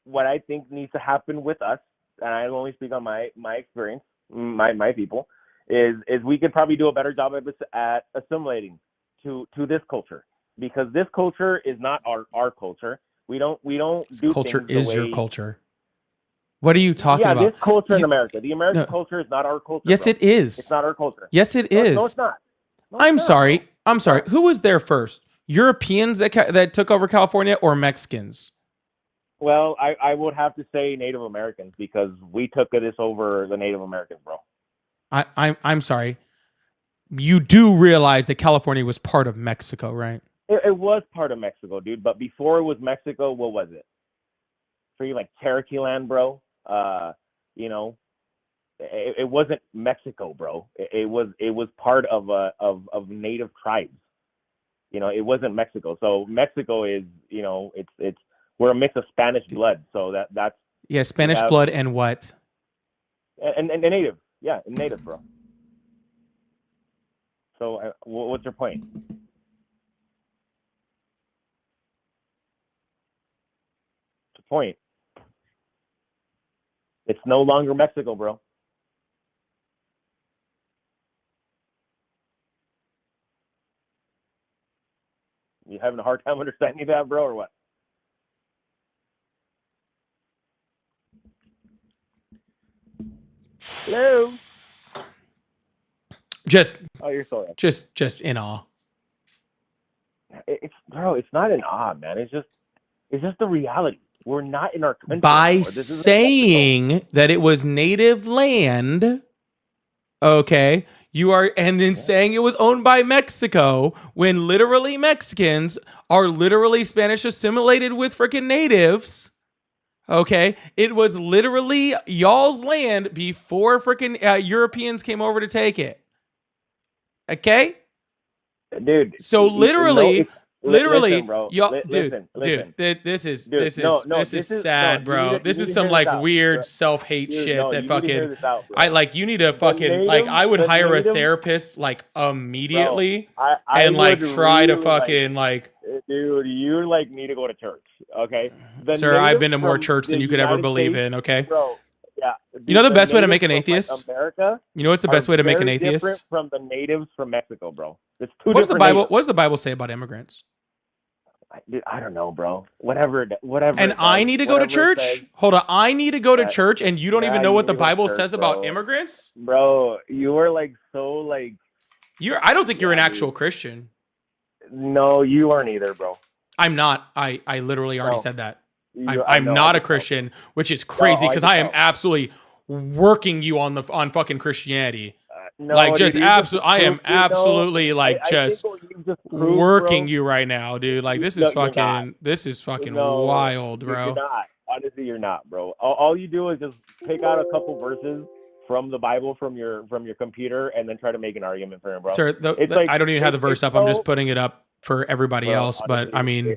What I think needs to happen with us, and I only speak on my experience, my people, is we could probably do a better job at assimilating to this culture. Because this culture is not our culture. We don't This do culture things is your culture. What are you talking about? Yeah, this culture in America. The American culture is not our culture. Yes, bro. it is. It's not our culture. Yes, it is. No, it's not. No, I'm it's not, sorry. bro. I'm sorry. Who was there first? Europeans that took over California or Mexicans? Well, I would have to say Native Americans because we took this over the Native Americans, bro. I'm sorry. You do realize that California was part of Mexico, right? It was part of Mexico, dude. But before it was Mexico, what was it? Free like Cherokee land, bro. It wasn't Mexico, bro. It was part of native tribes. It wasn't Mexico. So Mexico is, it's we're a mix of Spanish blood. So that's Spanish blood and what? And native, yeah, native, bro. So what's your point? Point. It's no longer Mexico, bro. You having a hard time understanding that, bro, or what? Hello. Oh, you're so just in awe. It's not in awe, man. It's just the reality. We're not in our country by anymore. saying that it was native land. Okay, you are, and then saying it was owned by Mexico when literally Mexicans are literally Spanish assimilated with freaking natives. Okay, it was literally y'all's land before freaking Europeans came over to take it. Okay, dude. So literally, literally, listen, bro. y'all, Listen. this is No, sad, bro. This is some like weird self-hate Dude, shit no, that you need to hear fucking this out, bro. you need to fucking like I would hire a therapist like immediately I and like would try to really, fucking like dude, you like need to go to church, okay? The sir, I've natives been to more from church than the you could ever United believe States, in, okay? bro. Yeah, You know the best way to make natives an from, like, atheist? America You know what's the best are way to make an very different atheist? from the natives from Mexico, bro. It's two What's the different Bible? natives. What does the Bible say about immigrants? Dude, I don't know, bro. Whatever. And I need to go to church? Hold on. I need to go to church and you don't even know what the Bible says about immigrants? Bro, you are like so like I don't think you're an Yeah, actual Christian. no, you aren't either, bro. I'm not. I literally already No. said that. I I'm know, not I a can Christian, which is crazy I because can I am tell. absolutely working you on fucking Christianity. No, Like dude, just you absolutely, I am proved it, though. absolutely like I just think what you just proved, working bro, you right now, dude. Like this No, is you're not. fucking No, wild, You're bro. not. Honestly, you're not, bro. All you do is just pick out a couple verses from the Bible from your computer and then try to make an argument for him, bro. Sir, It's like I don't even have the verse it's up. I'm just so- putting it up for everybody bro, else. But honestly, I mean,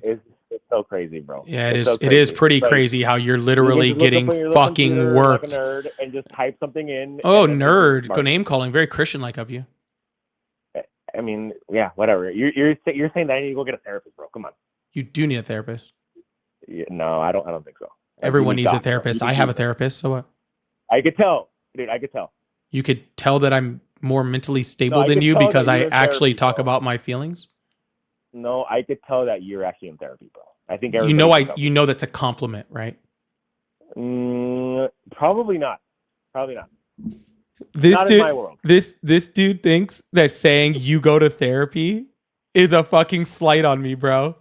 it's so crazy, bro. yeah, It's so it is crazy. pretty It's like, crazy how you're you literally can just look getting up on your little fucking computer worked. like a nerd and just type something in. Oh, and then you're nerd. Go smart. name calling. Very Christian like of you. I mean, yeah, whatever. You're saying that I need to go get a therapist, bro. Come on. You do need a therapist. Yeah, no, I don't think so. Everyone You needs a got, bro. therapist. You I have do. a therapist. So what? I could tell, dude. I could tell. You could tell that I'm more mentally stable I than could you tell because that I you're in actually therapy, talk bro. about my feelings. No, I could tell that you're actually in therapy, bro. I think You know that's a compliment, right? Probably not. Probably not. This Not in dude, my world. this dude thinks that saying you go to therapy is a fucking slight on me, bro.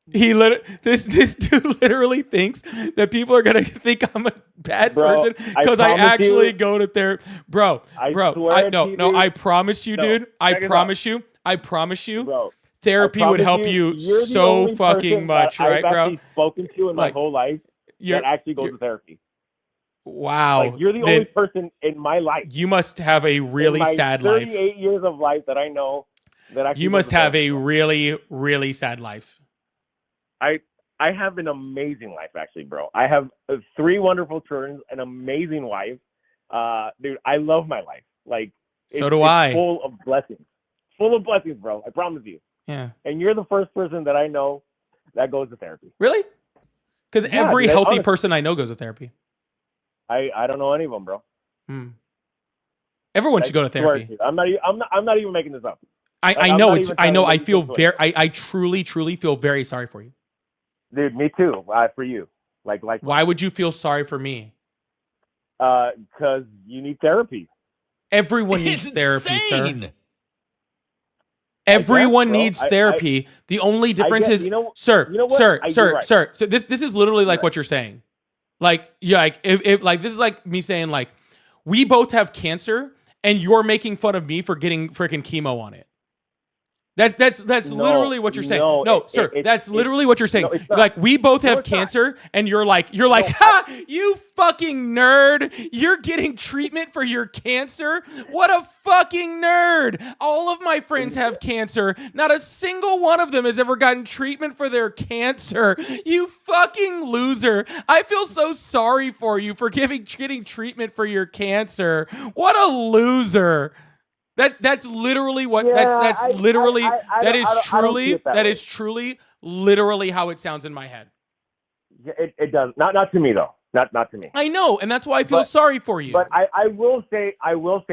This dude literally thinks that people are gonna think I'm a bad Bro, person I because I promise actually you- go to therapy, bro. I Bro, swear no, to you, no, dude. I promise you, No, dude. I check it promise you. Bro, Therapy I would promise help you you're the so only fucking person much, that right, I've bro? actually spoken to in my Like, whole life You're, that actually goes you're- to therapy. wow. Like you're the Then only person in my life. you must have a really in my sad life. 38 years of life that I know that actually You goes must to have therapy, a bro. really, really sad life. I have an amazing life, actually, bro. I have 3 wonderful children, an amazing wife. Dude, I love my life. Like, So it's, do it's I. full of blessings. Full of blessings, bro. I promise you. Yeah. And you're the first person that I know that goes to therapy. Really? Because Yeah, every dude, healthy honestly. person I know goes to therapy. I don't know any of them, bro. Everyone I should go to swear therapy. to you. I'm not even making this up. I I'm know not it's even I trying know to I make you feel feel very I truly feel very sorry for you. Dude, me too. For you. Like Why would you feel sorry for me? because you need therapy. Everyone needs therapy, sir. insane. Everyone bro. needs therapy. The only difference get- is, you know- sir, you know what? sir, You're sir, right. sir. So this is literally like Right. what you're saying. Like, yeah, like if like this is like me saying like, we both have cancer and you're making fun of me for getting freaking chemo on it. That's No, literally what you're saying. no, No, it- sir, it- that's it- literally what you're saying. no, it's not. Like we both No, have it's not. cancer, and you're like, ha, you fucking nerd. You're getting treatment for your cancer. What a fucking nerd. All of my friends have cancer. Not a single one of them has ever gotten treatment for their cancer. You fucking loser. I feel so sorry for you for getting treatment for your cancer. What a loser. That's literally what that's I- literally I that don't- is I don't see truly it that that way. is truly literally how it sounds in my head. Yeah, it does. Not to me though. Not to me. I know, and that's why I feel But- sorry for you. But I will say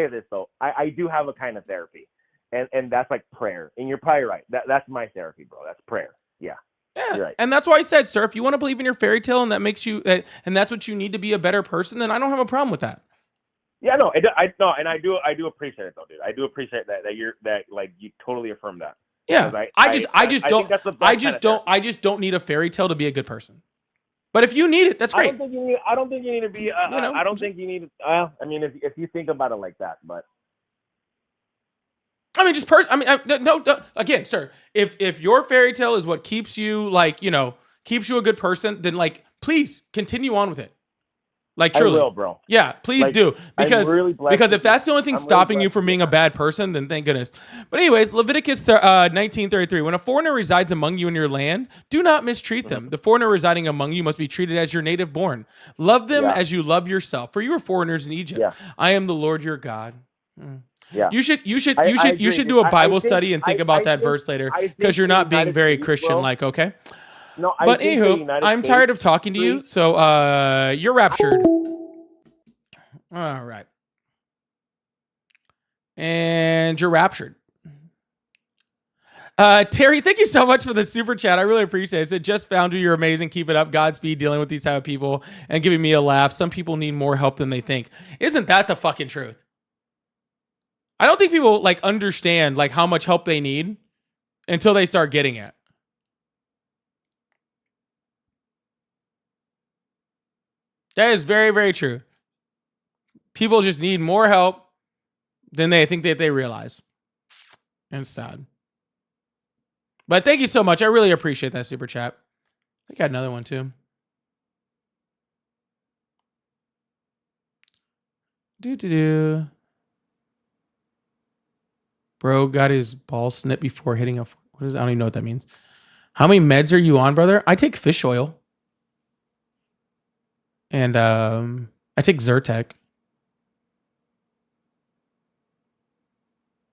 this though. I do have a kind of therapy, and that's like prayer. And you're probably right. That's my therapy, bro. That's prayer. Yeah. yeah, you're right. and that's why I said, sir, if you want to believe in your fairy tale and that makes you and that's what you need to be a better person, then I don't have a problem with that. Yeah, no, and I do appreciate it though, dude. I do appreciate that like you totally affirm that. Yeah, Because I just think don't that's the best I kind just of don't therapy. I just don't need a fairy tale to be a good person. But if you need it, that's I great. don't think you need to be. know, I don't think you need. I mean, if you think about it like that, but I mean, no. Again, sir, if your fairy tale is what keeps you keeps you a good person, then like, please continue on with it. Like truly. I will, bro. Yeah, please Like, do. I'm Because really blessed because to if be- that's the only thing I'm really stopping you blessed from to be being a alive. bad person, then thank goodness. But anyways, Leviticus 19:33. When a foreigner resides among you in your land, do not mistreat them. The foreigner residing among you must be treated as your native born. Love them Yeah. as you love yourself. For you were foreigners in Egypt. Yeah. I am the Lord your God. Yeah. You should I you should agree. do a I Bible think- study and think about that think- verse later I think because you're the not being United very States, Christian bro- like, okay? No, I But think the anywho, United I'm States tired of talking to you, history- so you're raptured. All right. And you're raptured. Terry, thank you so much for the super chat. I really appreciate it. It said, just found you. You're amazing. Keep it up. Godspeed dealing with these type of people and giving me a laugh. Some people need more help than they think. Isn't that the fucking truth? I don't think people like understand like how much help they need until they start getting it. That is very, very true. People just need more help than they think that they realize. And it's sad. But thank you so much. I really appreciate that super chat. I think I had another one too. Do. Bro got his ball snipped before hitting a. What is? I don't even know what that means. How many meds are you on, brother? I take fish oil. And I take Zyrtec.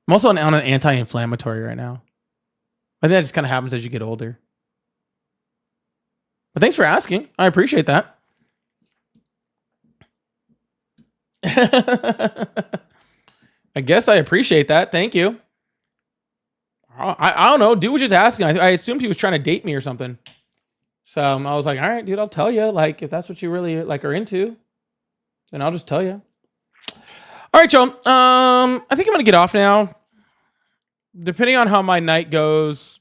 I'm also on an anti-inflammatory right now. I think that just kind of happens as you get older. But thanks for asking. I appreciate that. I guess I appreciate that. Thank you. I don't know. Dude was just asking. I assumed he was trying to date me or something. So I was like, all right, dude, I'll tell you. Like, if that's what you really like are into, then I'll just tell you. All right, y'all. I think I'm gonna get off now. Depending on how my night goes,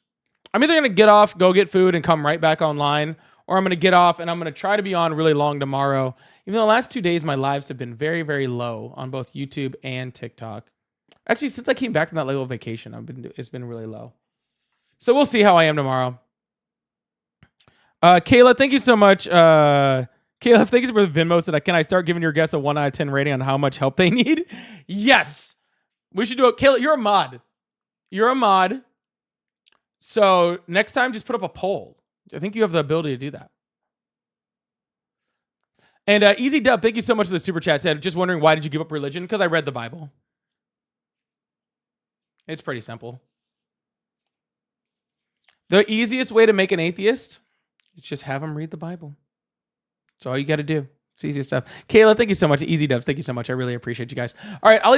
I'm either gonna get off, go get food, and come right back online, or I'm gonna get off and I'm gonna try to be on really long tomorrow. Even though the last 2 days my lives have been very, very low on both YouTube and TikTok. Actually, since I came back from that little vacation, it's been really low. So we'll see how I am tomorrow. Kayla, thank you so much. Kayla, thank you for the Venmo. Said, can I start giving your guests a 1 out of 10 rating on how much help they need? Yes, we should do it. Kayla, you're a mod. You're a mod. So next time, just put up a poll. I think you have the ability to do that. And Easy Dub, thank you so much for the super chat. Said, just wondering, why did you give up religion? Because I read the Bible. It's pretty simple. The easiest way to make an atheist is just have them read the Bible. That's all you got to do. It's easy stuff. Kayla, thank you so much. Easy Dubs, thank you so much. I really appreciate you guys. All right, I'll